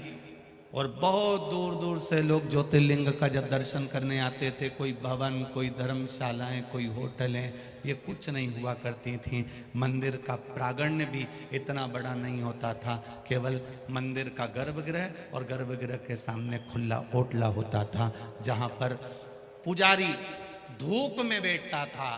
और बहुत दूर दूर से लोग ज्योतिर्लिंग का जब दर्शन करने आते थे, कोई भवन, कोई धर्मशालाएं, कोई होटलें, ये कुछ नहीं हुआ करती थी। मंदिर का प्रांगण भी इतना बड़ा नहीं होता था, केवल मंदिर का गर्भगृह और गर्भगृह के सामने खुला ओटला होता था, जहाँ पर पुजारी धूप में बैठता था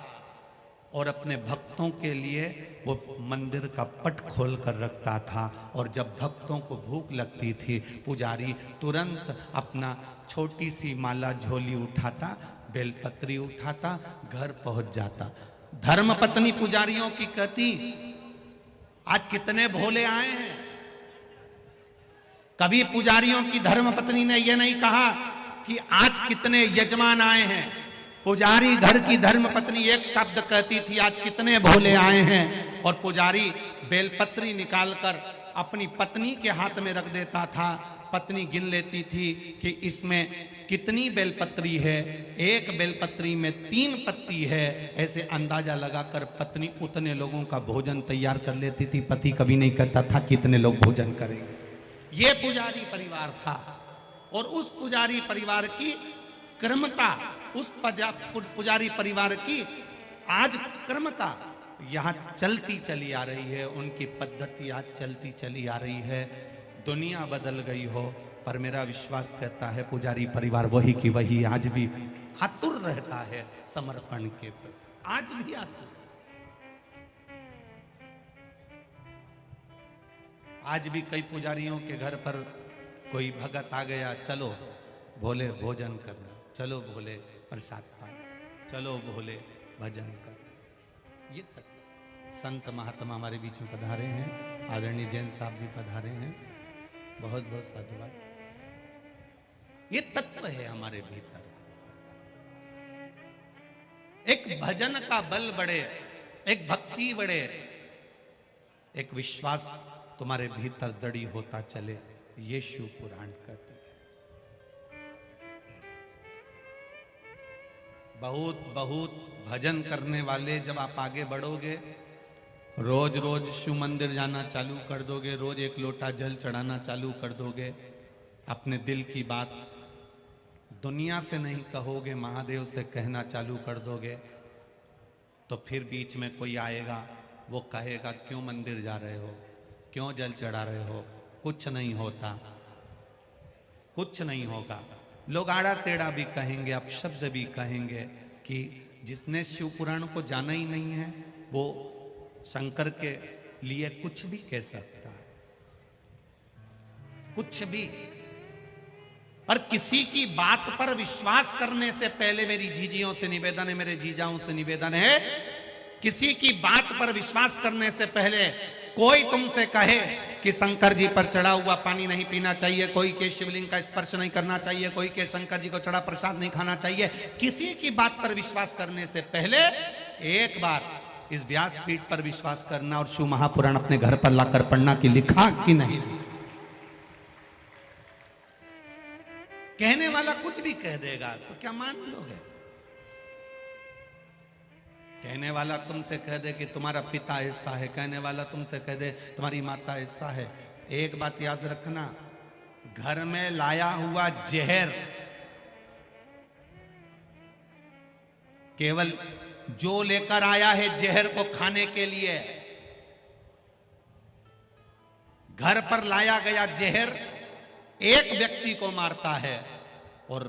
और अपने भक्तों के लिए वो मंदिर का पट खोल कर रखता था। और जब भक्तों को भूख लगती थी, पुजारी तुरंत अपना छोटी सी माला झोली उठाता, बेलपत्री उठाता, घर पहुंच जाता। धर्मपत्नी पुजारियों की कहती, आज कितने भोले आए हैं। कभी पुजारियों की धर्मपत्नी ने यह नहीं कहा कि आज कितने यजमान आए हैं। पुजारी घर की धर्मपत्नी एक शब्द कहती थी, आज कितने भोले आए हैं। और पुजारी बेलपत्री निकालकर अपनी पत्नी के हाथ में रख देता था। पत्नी गिन लेती थी कि इसमें कितनी बेलपत्री है, एक बेलपत्री में 3 पत्ती है। ऐसे अंदाजा लगाकर पत्नी उतने लोगों का भोजन तैयार कर लेती थी। पति कभी नहीं कहता था कितने लोग भोजन करेंगे। ये पुजारी परिवार था। और उस पुजारी परिवार की कर्मता, उस पुजारी परिवार की आज कर्मता यहाँ चलती चली आ रही है। उनकी पद्धति आज चलती चली आ रही है। दुनिया बदल गई हो, पर मेरा विश्वास कहता है पुजारी परिवार वही की वही आज भी आतुर रहता है समर्पण के प्रति, आज भी आतुर। आज भी कई पुजारियों के घर पर कोई भगत आ गया, चलो भोले भोजन करना, चलो भोले प्रसाद पाना, चलो भोले भजन कर। ये तक संत महात्मा हमारे बीच में पधारे हैं, आदरणीय जैन साहब भी पधारे हैं, बहुत बहुत साधुवाद। ये तत्व है हमारे भीतर। एक भजन का बल बढ़े, एक भक्ति बढ़े, एक विश्वास तुम्हारे भीतर दृढ़ होता चले, ये शिव पुराण कहते हैं। बहुत बहुत भजन करने वाले जब आप आगे बढ़ोगे, रोज रोज शिव मंदिर जाना चालू कर दोगे, रोज एक लोटा जल चढ़ाना चालू कर दोगे, अपने दिल की बात दुनिया से नहीं कहोगे, महादेव से कहना चालू कर दोगे, तो फिर बीच में कोई आएगा, वो कहेगा क्यों मंदिर जा रहे हो, क्यों जल चढ़ा रहे हो। कुछ नहीं होता, कुछ नहीं होगा। लोग आड़ा टेढ़ा भी कहेंगे, अपशब्द भी कहेंगे कि जिसने शिव पुराण को जाना ही नहीं है वो शंकर के लिए कुछ भी कह सकता है, कुछ भी। पर किसी की बात पर विश्वास करने से पहले मेरी जीजियों से निवेदन है, मेरे जीजाओं से निवेदन है, किसी की बात पर विश्वास करने से पहले कोई तुमसे कहे कि शंकर जी पर चढ़ा हुआ पानी नहीं पीना चाहिए, कोई के शिवलिंग का स्पर्श नहीं करना चाहिए, कोई के शंकर जी को चढ़ा प्रसाद नहीं खाना चाहिए, किसी की बात पर विश्वास करने से पहले एक बार इस व्यासपीठ पर विश्वास करना और शिव महापुराण अपने घर पर लाकर पढ़ना कि लिखा कि नहीं। कहने वाला कुछ भी कह देगा तो क्या मान लोगे? कहने वाला तुमसे कह दे कि तुम्हारा पिता ऐसा है, कहने वाला तुमसे कह दे तुम्हारी माता ऐसा है। एक बात याद रखना, घर में लाया हुआ जहर केवल जो लेकर आया है जहर को खाने के लिए, घर पर लाया गया जहर एक व्यक्ति को मारता है और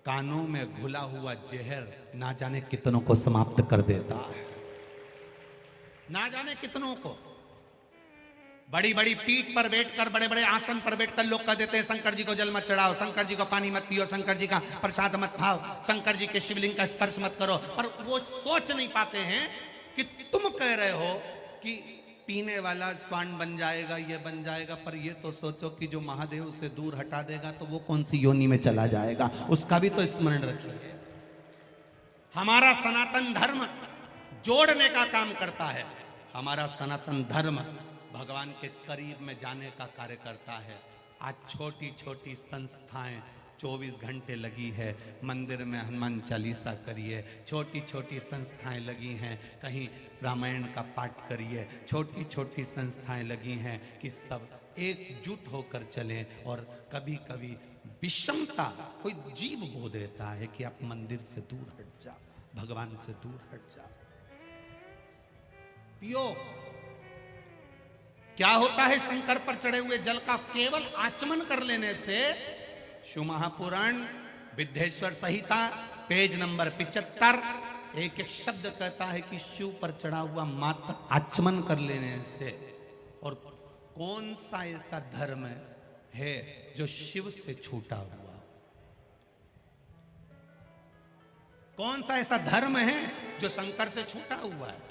कानों में घुला हुआ जहर ना जाने कितनों को समाप्त कर देता है, ना जाने कितनों को। बड़ी बड़ी पीठ पर बैठकर, बड़े बड़े आसन पर बैठकर लोग कह देते हैं शंकर जी को जल मत चढ़ाओ, शंकर जी को पानी मत पियो, शंकर जी का प्रसाद मत खाओ, शंकर जी के शिवलिंग का स्पर्श मत करो। पर वो सोच नहीं पाते हैं कि तुम कह रहे हो कि पीने वाला स्वान बन जाएगा, ये बन जाएगा, पर ये तो सोचो कि जो महादेव से दूर हटा देगा तो वो कौन सी योनि में चला जाएगा, उसका भी तो स्मरण रखिए। हमारा सनातन धर्म जोड़ने का काम करता है, हमारा सनातन धर्म भगवान के करीब में जाने का कार्य करता है। आज छोटी छोटी संस्थाएं 24 घंटे लगी है, मंदिर में हनुमान चालीसा करिए, छोटी छोटी संस्थाएं लगी हैं, कहीं रामायण का पाठ करिए, छोटी छोटी संस्थाएं लगी हैं कि सब एकजुट होकर चलें। और कभी कभी विषमता कोई जीव बो देता है कि आप मंदिर से दूर हट जाओ, भगवान से दूर हट जाओ। पियो। क्या होता है शंकर पर चढ़े हुए जल का केवल आचमन कर लेने से? शिव महापुराण विद्येश्वर संहिता पेज नंबर 75 एक एक शब्द कहता है कि शिव पर चढ़ा हुआ मात्र आचमन कर लेने से। और कौन सा ऐसा धर्म है जो शिव से छूटा हुआ? कौन सा ऐसा धर्म है जो शंकर से छूटा हुआ है?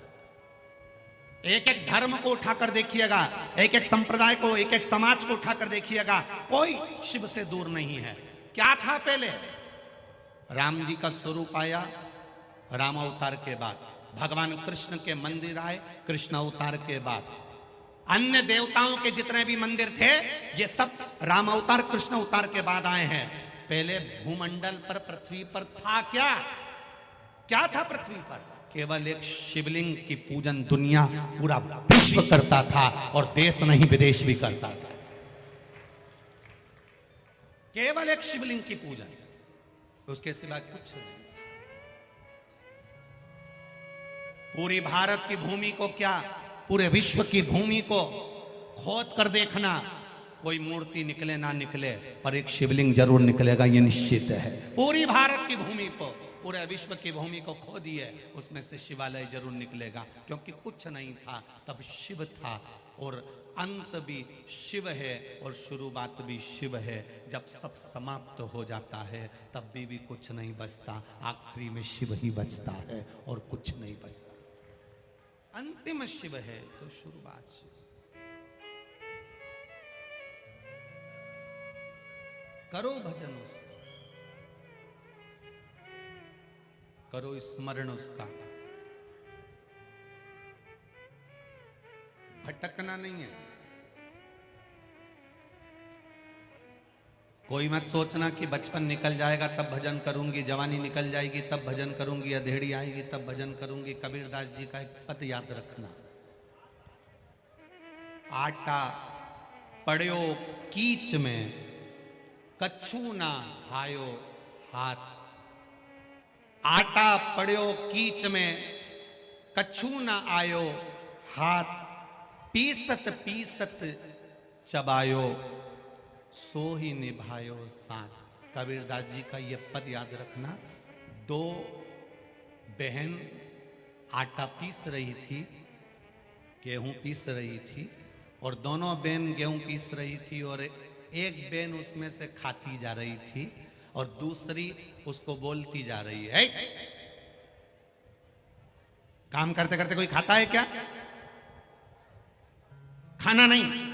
एक एक धर्म को उठाकर देखिएगा, एक एक संप्रदाय को, एक एक समाज को उठाकर देखिएगा, कोई शिव से दूर नहीं है। क्या था पहले? राम जी का स्वरूप आया राम अवतार के बाद, भगवान कृष्ण के मंदिर आए कृष्ण अवतार के बाद, अन्य देवताओं के जितने भी मंदिर थे ये सब राम अवतार कृष्ण अवतार के बाद आए हैं। पहले भूमंडल पर, पृथ्वी पर था क्या? क्या था पृथ्वी पर? केवल एक शिवलिंग की पूजन दुनिया पूरा विश्व करता था, और देश नहीं विदेश भी करता था। केवल एक शिवलिंग की पूजन, उसके सिवा कुछ नहीं। पूरी भारत की भूमि को क्या, पूरे विश्व की भूमि को खोद कर देखना, कोई मूर्ति निकले ना निकले पर एक शिवलिंग जरूर निकलेगा, ये निश्चित है। पूरी भारत की भूमि को, पूरे विश्व की भूमि को खोदिए, उसमें से शिवालय जरूर निकलेगा, क्योंकि कुछ नहीं था तब शिव था, और अंत भी शिव है और शुरुआत भी शिव है। जब सब समाप्त हो जाता है तब भी कुछ नहीं बचता, आखिरी में शिव ही बचता है और कुछ नहीं बचता। अंतिम शिव है तो शुरुआत शिव। करो भजन उसका, करो स्मरण उसका, भटकना नहीं है। कोई मत सोचना कि बचपन निकल जाएगा तब भजन करूंगी, जवानी निकल जाएगी तब भजन करूंगी, अधेड़ी आएगी तब भजन करूंगी। कबीरदास जी का एक पद याद रखना, आटा पड़ियो कीच में कछु ना हायो हाथ। आटा पड़ियो कीच में कछु ना आयो हाथ, पीसत पीसत चबायो सो ही निभायो साथ। कबीरदास जी का ये पद याद रखना। दो बहन आटा पीस रही थी, गेहूं पीस रही थी, और दोनों बहन गेहूं पीस रही थी, और एक बहन उसमें से खाती जा रही थी और दूसरी उसको बोलती जा रही है, काम करते करते कोई खाता है क्या? खाना नहीं।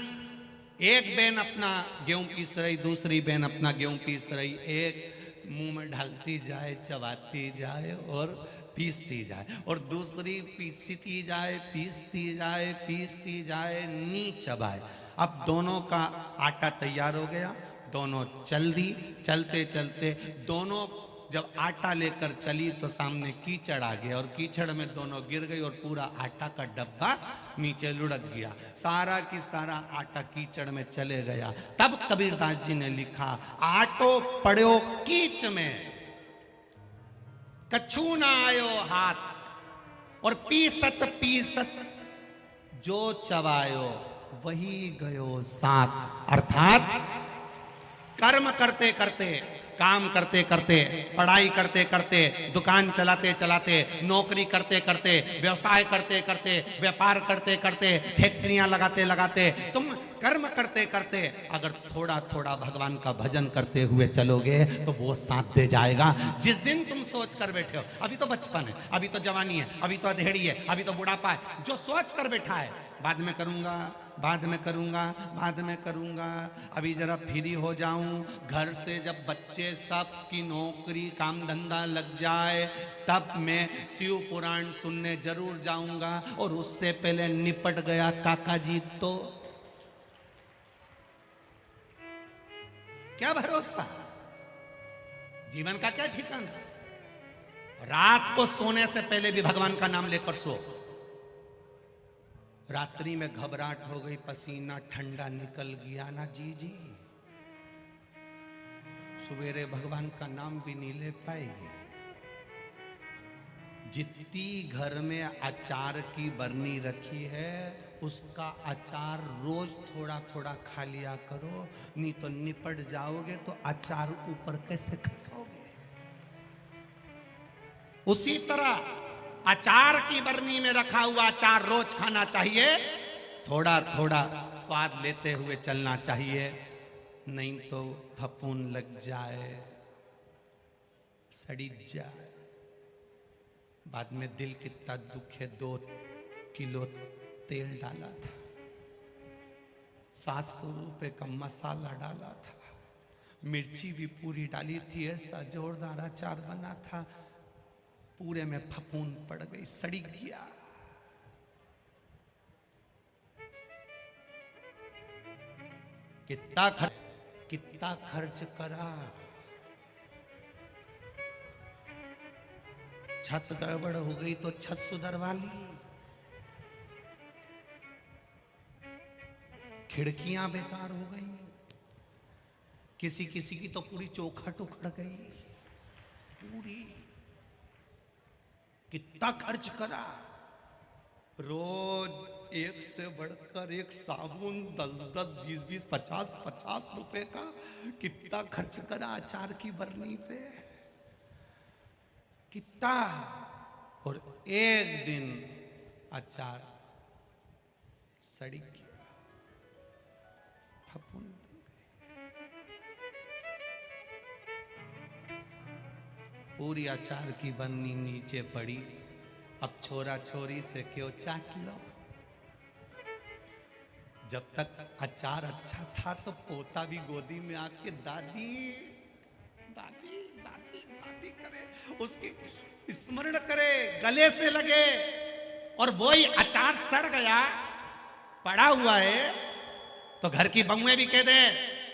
एक बहन अपना गेहूं पीस रही, दूसरी बहन अपना गेहूं पीस रही, एक मुंह में ढालती जाए, चबाती जाए और पीसती जाए, और दूसरी पीसती जाए, पीसती जाए, पीसती जाए, नी चबाए। अब दोनों का आटा तैयार हो गया, दोनों चल दी। चलते चलते दोनों जब आटा लेकर चली तो सामने कीचड़ आ गया, और कीचड़ में दोनों गिर गई और पूरा आटा का डब्बा नीचे लुढ़क गया। सारा की सारा आटा कीचड़ में चले गया। तब कबीरदास जी ने लिखा, आटो पड़ो कीच में कछु ना आयो हाथ, और पीसत पीसत जो चबायो वही गयो साथ। अर्थात कर्म करते करते, काम करते करते, पढ़ाई करते करते, दुकान चलाते चलाते, नौकरी करते करते, व्यवसाय करते करते, व्यापार करते करते, फैक्ट्रियां लगाते लगाते, तुम कर्म करते करते अगर थोड़ा थोड़ा भगवान का भजन करते हुए चलोगे तो वो साथ दे जाएगा। जिस दिन तुम सोच कर बैठे हो, अभी तो बचपन है, अभी तो जवानी है, अभी तो अधेड़ी है, अभी तो बुढ़ापा है, जो सोच कर बैठा है बाद में करूंगा, बाद में करूंगा, बाद में करूंगा, अभी जरा फ्री हो जाऊं, घर से जब बच्चे सब की नौकरी काम धंधा लग जाए तब मैं शिव पुराण सुनने जरूर जाऊंगा, और उससे पहले निपट गया काका जी तो क्या भरोसा? जीवन का क्या ठिकाना? रात को सोने से पहले भी भगवान का नाम लेकर सो, रात्रि में घबराहट हो गई, पसीना ठंडा निकल गया ना जी जी, सवेरे भगवान का नाम भी नहीं ले पाएगी। जितनी घर में अचार की बरनी रखी है उसका अचार रोज थोड़ा थोड़ा खा लिया करो, नहीं तो निपट जाओगे तो अचार ऊपर कैसे खाओगे। उसी तरह अचार की बरनी में रखा हुआ अचार रोज खाना चाहिए, थोड़ा थोड़ा स्वाद लेते हुए चलना चाहिए, नहीं तो फफूंद लग जाए, सड़ी जाए, बाद में दिल कितना दुखे। 2 किलो तेल डाला था, 700 रुपए का मसाला डाला था, मिर्ची भी पूरी डाली थी, ऐसा जोरदार अचार बना था, पूरे में फफूंद पड़ गई, सड़ी गया। कितना खर्च करा, छत गड़बड़ हो गई तो छत सुधरवा ली, खिड़कियां बेकार हो गई, किसी किसी की तो पूरी चौखट उखड़ गई पूरी। कितना खर्च करा, रोज एक से बढ़कर एक साबुन 10-10, 20-20, 50-50 रुपए का कितना खर्च करा अचार की बरनी पे, कितना। और एक दिन अचार सड़ी गया, फफूंद पूरी अचार की बरनी नीचे पड़ी। अब छोरा छोरी से क्यों चाट लो, जब तक अचार अच्छा था तो पोता भी गोदी में आके दादी दादी दादी दादी करे, उसकी स्मरण करे, गले से लगे। और वही अचार सड़ गया पड़ा हुआ है तो घर की बहुएं भी कह दे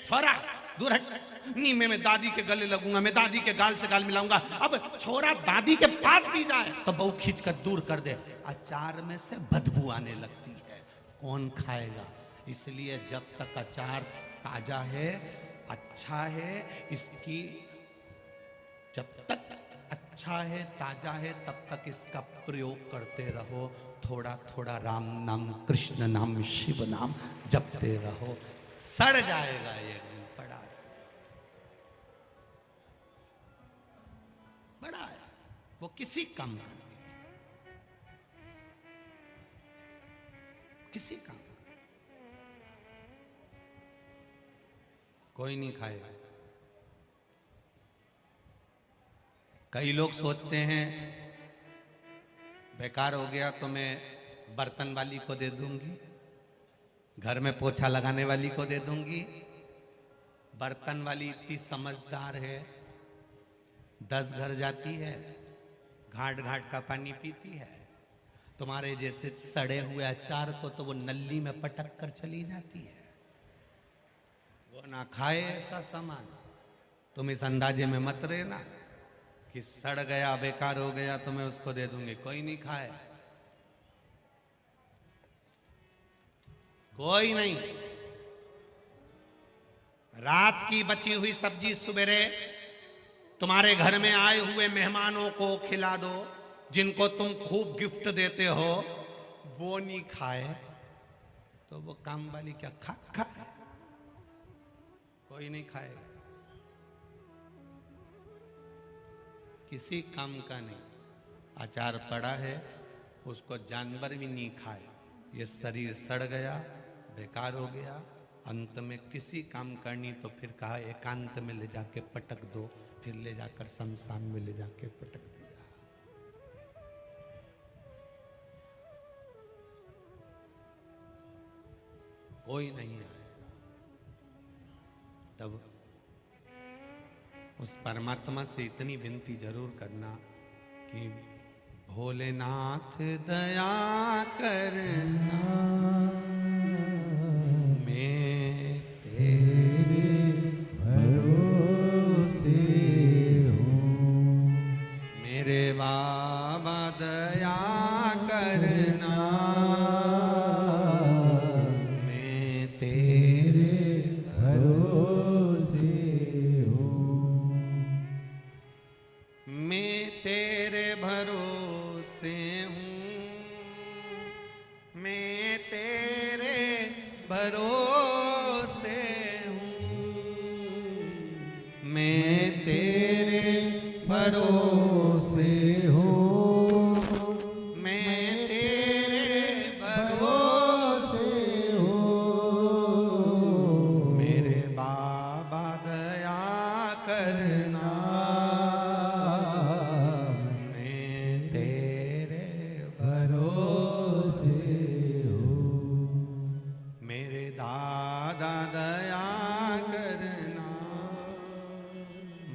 छोरा दूर हट, नहीं मैं दादी के गले लगूंगा, मैं दादी के गाल से गाल मिलाऊंगा। अब छोरा दादी के पास भी जाए तो बहू खींच कर दूर कर दे, अचार में से बदबू आने लगती है, कौन खाएगा। इसलिए जब तक अचार ताजा है, अच्छा है, इसकी जब तक अच्छा है, ताजा है, तब तक इसका प्रयोग करते रहो। थोड़ा थोड़ा राम नाम, कृष्ण नाम, शिव नाम जपते रहो, सड़ जाएगा एक दिन। बड़ा है वो, किसी काम का नहीं, किसी काम कोई नहीं खाएगा। कई लोग सोचते हैं बेकार हो गया तो मैं बर्तन वाली को दे दूंगी, घर में पोछा लगाने वाली को दे दूंगी। बर्तन वाली इतनी समझदार है, 10 घर जाती है, घाट घाट का पानी पीती है। तुम्हारे जैसे सड़े हुए अचार को तो वो नली में पटक कर चली जाती है, वो ना खाए ऐसा सामान। तुम इस अंदाजे में मत रहना कि सड़ गया बेकार हो गया तो मैं उसको दे दूंगी, कोई नहीं खाए, कोई नहीं। रात की बची हुई सब्जी सवेरे तुम्हारे घर में आए हुए मेहमानों को खिला दो, जिनको तुम खूब गिफ्ट देते हो, वो नहीं खाए तो वो काम वाली क्या खाए, कोई नहीं खाएगा, किसी काम का नहीं। अचार पड़ा है उसको जानवर भी नहीं खाए, ये शरीर सड़ गया, बेकार हो गया, अंत में किसी काम करनी तो फिर कहा एकांत में ले जाके पटक दो, फिर ले जाकर शमशान में ले जाके पटक दिया। कोई नहीं आएगा। तब उस परमात्मा से इतनी विनती जरूर करना कि भोलेनाथ दया करना, मैं तेरे भरोसे हूँ, मेरे बाबा दया करना, से हूँ, मैं तेरे भरोसे हूँ, मैं तेरे भरोसे हूँ, मैं तेरे भरोसे हूँ, मेरे बाबा दया करना, मैं तेरे भरोसे हूँ, मेरे दादा दया करना,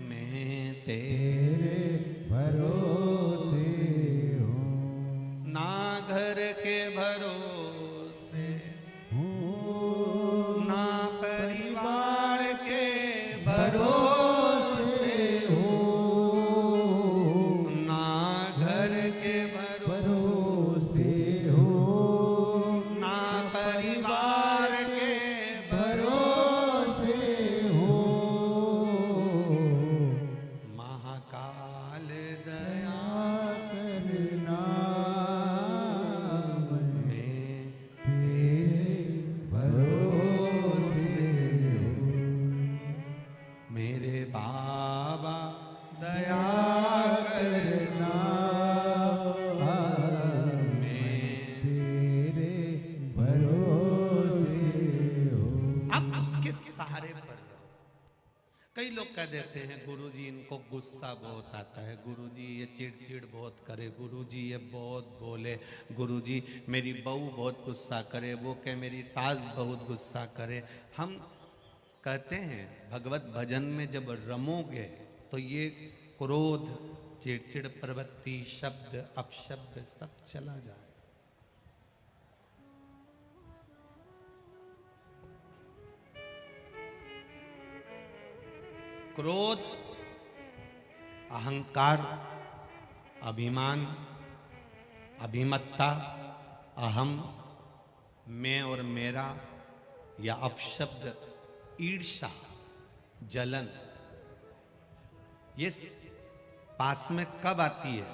मैं तेरे भरोसे हूँ, ना घर के भरोसे हूँ, ना परिवार के भरोसे हूँ, ना घर के भरोसे हूँ, ना परिवार के भरोसे हूँ, महाकाल दया करना, मैं तेरे भरोसे हूँ, मेरे बाबा दया करना, मैं तेरे भरोसे हूँ। अब उसके सहारे पर रहो। कई लोग कह देते हैं गुरुजी इनको गुस्सा बहुत आता है, गुरुजी ये चिड़चिड़ बहुत करे, गुरुजी ये बहुत बोले, गुरुजी मेरी बहू बहुत गुस्सा करे, वो कहे मेरी सास बहुत गुस्सा करे। हम कहते हैं भगवत भजन में जब रमोगे तो ये क्रोध, चिड़चिड़ प्रवृत्ति, शब्द अपशब्द सब चला जाए। क्रोध, अहंकार, अभिमान, अभिमत्ता, अहम, मैं और मेरा, या अपशब्द, ईर्ष्या, जलन, ये पास में कब आती है?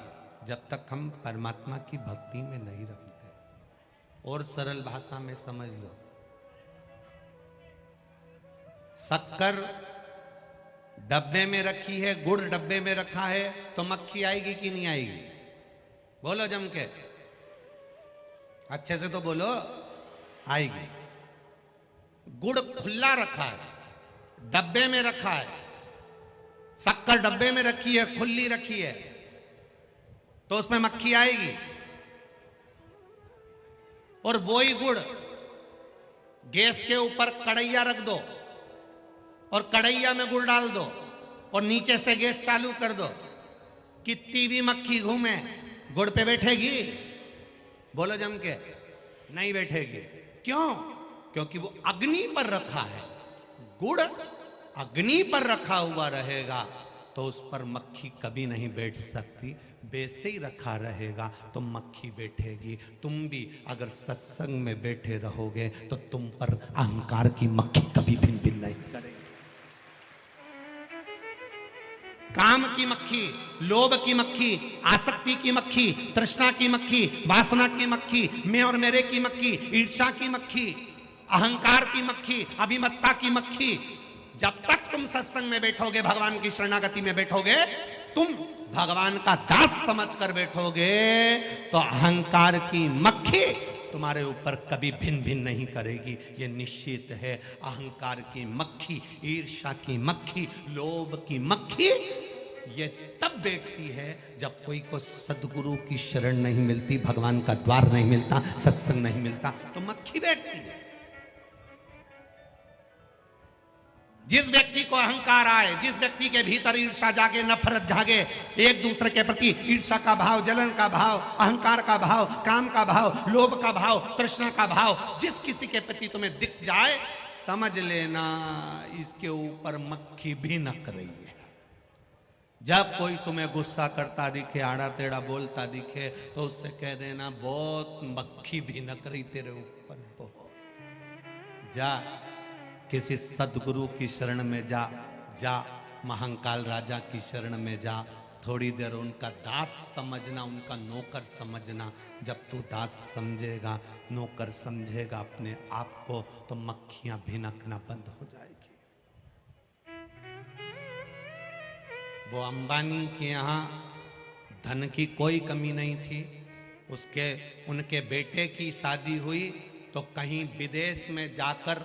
जब तक हम परमात्मा की भक्ति में नहीं रखते। और सरल भाषा में समझ लो, शक्कर डब्बे में रखी है, गुड़ डब्बे में रखा है, तो मक्खी आएगी कि नहीं आएगी? बोलो जम के, अच्छे से तो बोलो, आएगी। गुड़ खुला रखा है, डब्बे में रखा है, शक्कर डब्बे में रखी है, खुली रखी है, तो उसमें मक्खी आएगी। और वही गुड़ गैस के ऊपर कढ़ैया रख दो और कढ़ैया में गुड़ डाल दो और नीचे से गैस चालू कर दो, कितनी भी मक्खी घूमे गुड़ पे बैठेगी? बोलो जम के, नहीं बैठेगी। क्यों? क्योंकि वो अग्नि पर रखा है। गुड़ अग्नि पर रखा हुआ रहेगा तो उस पर मक्खी कभी नहीं बैठ सकती, वैसे ही रखा रहेगा तो मक्खी बैठेगी। तुम भी अगर सत्संग में बैठे रहोगे तो तुम पर अहंकार की मक्खी कभी भिन भिन नहीं करेगी। काम की मक्खी, लोभ की मक्खी, आसक्ति की मक्खी, तृष्णा की मक्खी, वासना की मक्खी, मैं और मेरे की मक्खी, ईर्ष्या की मक्खी, अहंकार की मक्खी, अभिमत्ता की मक्खी, जब तक तुम सत्संग में बैठोगे, भगवान की शरणागति में बैठोगे, तुम भगवान का दास समझकर बैठोगे, तो अहंकार की मक्खी तुम्हारे ऊपर कभी भिन भिन नहीं करेगी, ये निश्चित है। अहंकार की मक्खी, ईर्ष्या की मक्खी, लोभ की मक्खी ये तब बैठती है जब कोई को सदगुरु की शरण नहीं मिलती, भगवान का द्वार नहीं मिलता, सत्संग नहीं मिलता, तो मक्खी बैठती है। जिस व्यक्ति को अहंकार आए, जिस व्यक्ति के भीतर ईर्ष्या जागे, नफरत जागे, एक दूसरे के प्रति ईर्ष्या का भाव, जलन का भाव, अहंकार का भाव, काम का भाव, लोभ का भाव, तृष्णा का भाव, जिस किसी के प्रति तुम्हें दिख जाए, समझ लेना इसके ऊपर मक्खी भी नक रही है। जब कोई तुम्हें गुस्सा करता दिखे, आड़ा टेढ़ा बोलता दिखे, तो उससे कह देना बहुत मक्खी भी नक रही तेरे ऊपर। बहुत जा किसी सदगुरु की शरण में जा, जा महाकाल राजा की शरण में जा, थोड़ी देर उनका दास समझना, उनका नौकर समझना। जब तू दास समझेगा, नौकर समझेगा अपने आप को, तो मक्खियां भिनकना बंद हो जाएगी। वो अंबानी के यहाँ धन की कोई कमी नहीं थी। उनके बेटे की शादी हुई तो कहीं विदेश में जाकर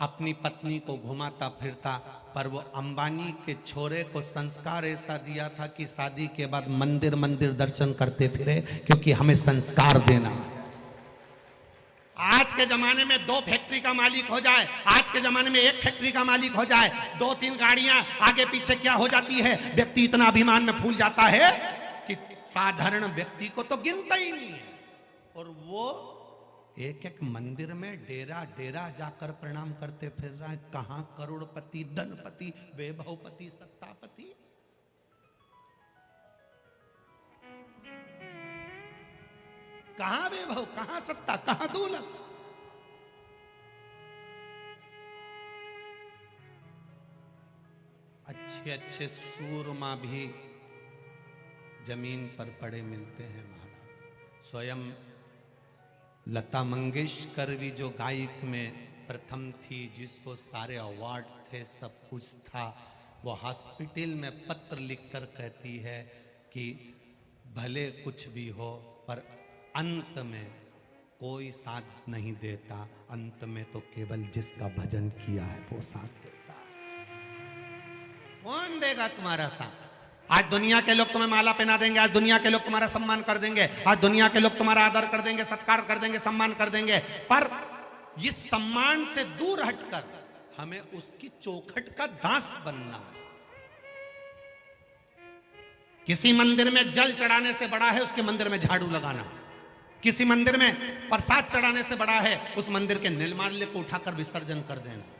अपनी पत्नी को घुमाता फिरता, पर वो अंबानी के छोरे को संस्कार ऐसा दिया था कि शादी के बाद मंदिर मंदिर दर्शन करते फिरे, क्योंकि हमें संस्कार देना। आज के जमाने में 2 फैक्ट्री का मालिक हो जाए, आज के जमाने में 1 फैक्ट्री का मालिक हो जाए, 2-3 गाड़ियां आगे पीछे क्या हो जाती है, व्यक्ति इतना अभिमान में फूल जाता है कि साधारण व्यक्ति को तो गिनता ही नहीं है। और वो एक मंदिर में डेरा डेरा जाकर प्रणाम करते फिर रहा है। कहां करोड़पति, धनपति, वैभवपति, सत्तापति। कहां वैभव, कहां सत्ता, कहां दौलत। अच्छे अच्छे सूरमा भी जमीन पर पड़े मिलते हैं महाराज। स्वयं लता मंगेशकर भी जो गायक में प्रथम थी, जिसको सारे अवार्ड थे, सब कुछ था, वो हॉस्पिटल में पत्र लिखकर कहती है कि भले कुछ भी हो, पर अंत में कोई साथ नहीं देता, अंत में तो केवल जिसका भजन किया है वो साथ देता। कौन देगा तुम्हारा साथ? आज दुनिया के लोग तुम्हें माला पहना देंगे, आज दुनिया के लोग तुम्हारा सम्मान कर देंगे, आज दुनिया के लोग तुम्हारा आदर कर देंगे, सत्कार कर देंगे, सम्मान कर देंगे, पर इस सम्मान से दूर हटकर हमें उसकी चौखट का दास बनना। किसी मंदिर में जल चढ़ाने से बड़ा है उसके मंदिर में झाड़ू लगाना, किसी मंदिर में प्रसाद चढ़ाने से बड़ा है उस मंदिर के निर्माल्य को उठाकर विसर्जन कर देना।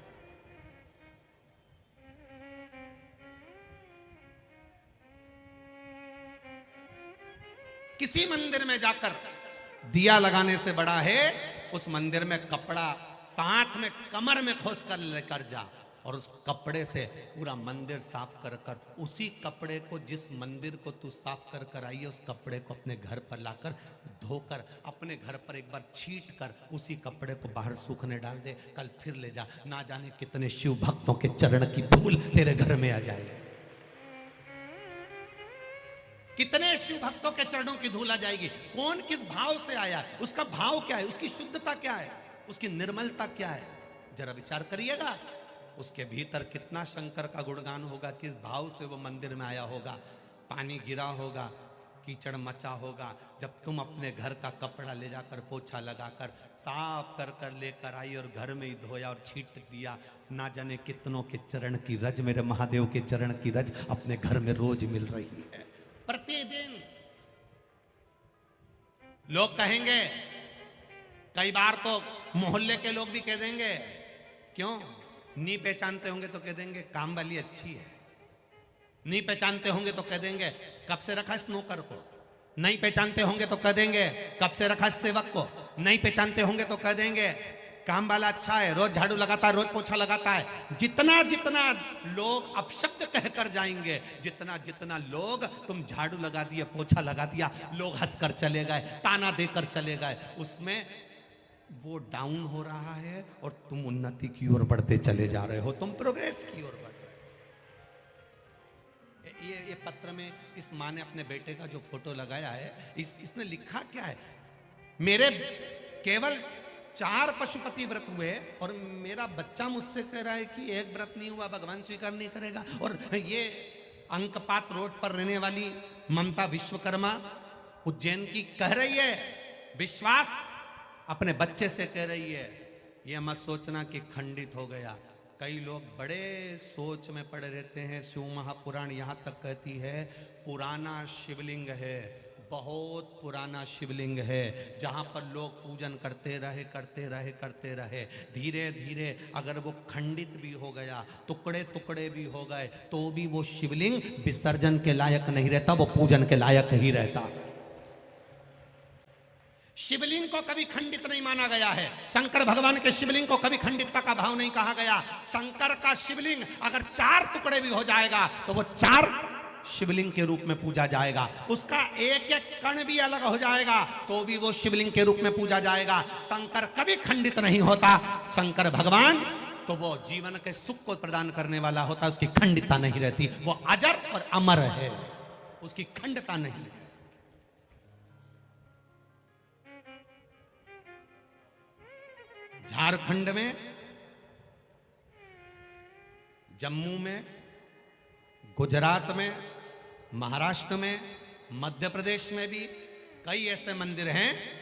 किसी मंदिर में जाकर दिया लगाने से बड़ा है उस मंदिर में कपड़ा साथ में कमर में खोस कर लेकर जा और उस कपड़े से पूरा मंदिर साफ कर कर, उसी कपड़े को जिस मंदिर को तू साफ कर कर आई है उस कपड़े को अपने घर पर लाकर धोकर अपने घर पर एक बार छीट कर उसी कपड़े को बाहर सूखने डाल दे। कल फिर ले जा, ना जाने कितने शिव भक्तों के चरण की धूल तेरे घर में आ जाए, कितने शिव भक्तों के चरणों की धूल आ जाएगी। कौन किस भाव से आया, उसका भाव क्या है, उसकी शुद्धता क्या है, उसकी निर्मलता क्या है, जरा विचार करिएगा। उसके भीतर कितना शंकर का गुणगान होगा, किस भाव से वो मंदिर में आया होगा। पानी गिरा होगा, कीचड़ मचा होगा, जब तुम अपने घर का कपड़ा ले जाकर पोछा लगाकर साफ कर कर लेकर आई और घर में ही धोया और छीट दिया, ना जाने कितनों के चरण की रज, मेरे महादेव के चरण की रज अपने घर में रोज मिल रही है। प्रतिदिन लोग कहेंगे, कई बार तो मोहल्ले के लोग भी कह देंगे, क्यों नहीं पहचानते होंगे तो कह देंगे काम वाली अच्छी है, नहीं पहचानते होंगे तो कह देंगे कब से रखा इस नौकर को, नहीं पहचानते होंगे तो कह देंगे कब से रखा इस सेवक को, नहीं पहचानते होंगे तो कह देंगे काम वाला अच्छा है, रोज झाड़ू लगाता है, रोज पोछा लगाता है। जितना जितना लोग अपशब्द कहकर जाएंगे, जितना जितना लोग तुम झाड़ू लगा दिए, पोछा लगा दिया, लोग हंसकर चले गए, ताना देकर चले गए, उसमें वो डाउन हो रहा है और तुम उन्नति की ओर बढ़ते चले जा रहे हो, तुम प्रोग्रेस की ओर बढ़ रहे हो। ये पत्र में इस माँ ने अपने बेटे का जो फोटो लगाया है, इसने लिखा क्या है, मेरे केवल 4 पशुपति व्रत हुए और मेरा बच्चा मुझसे कह रहा है कि एक व्रत नहीं हुआ, भगवान स्वीकार नहीं करेगा। और ये अंकपात रोड पर रहने वाली ममता विश्वकर्मा उज्जैन की कह रही है, विश्वास अपने बच्चे से कह रही है, ये मत सोचना कि खंडित हो गया। कई लोग बड़े सोच में पड़े रहते हैं। शिव महापुराण यहाँ तक कहती है पुराना शिवलिंग है, बहुत पुराना शिवलिंग है, जहाँ पर लोग पूजन करते रहे, धीरे धीरे अगर वो खंडित भी हो गया, टुकड़े टुकड़े भी हो गए, तो भी वो शिवलिंग विसर्जन के लायक नहीं रहता, वो पूजन के लायक ही रहता। शिवलिंग को कभी खंडित नहीं माना गया है, शंकर भगवान के शिवलिंग को कभी खंडितता का भाव नहीं कहा गया। शंकर का शिवलिंग अगर 4 टुकड़े भी हो जाएगा तो वो 4 शिवलिंग के रूप में पूजा जाएगा। उसका एक एक कण भी अलग हो जाएगा तो भी वो शिवलिंग के रूप में पूजा जाएगा। शंकर कभी खंडित नहीं होता। शंकर भगवान तो वो जीवन के सुख को प्रदान करने वाला होता, उसकी खंडितता नहीं रहती। वो अजर और अमर है, उसकी खंडता नहीं है। झारखंड में, जम्मू में, गुजरात में, महाराष्ट्र में, मध्य प्रदेश में भी कई ऐसे मंदिर हैं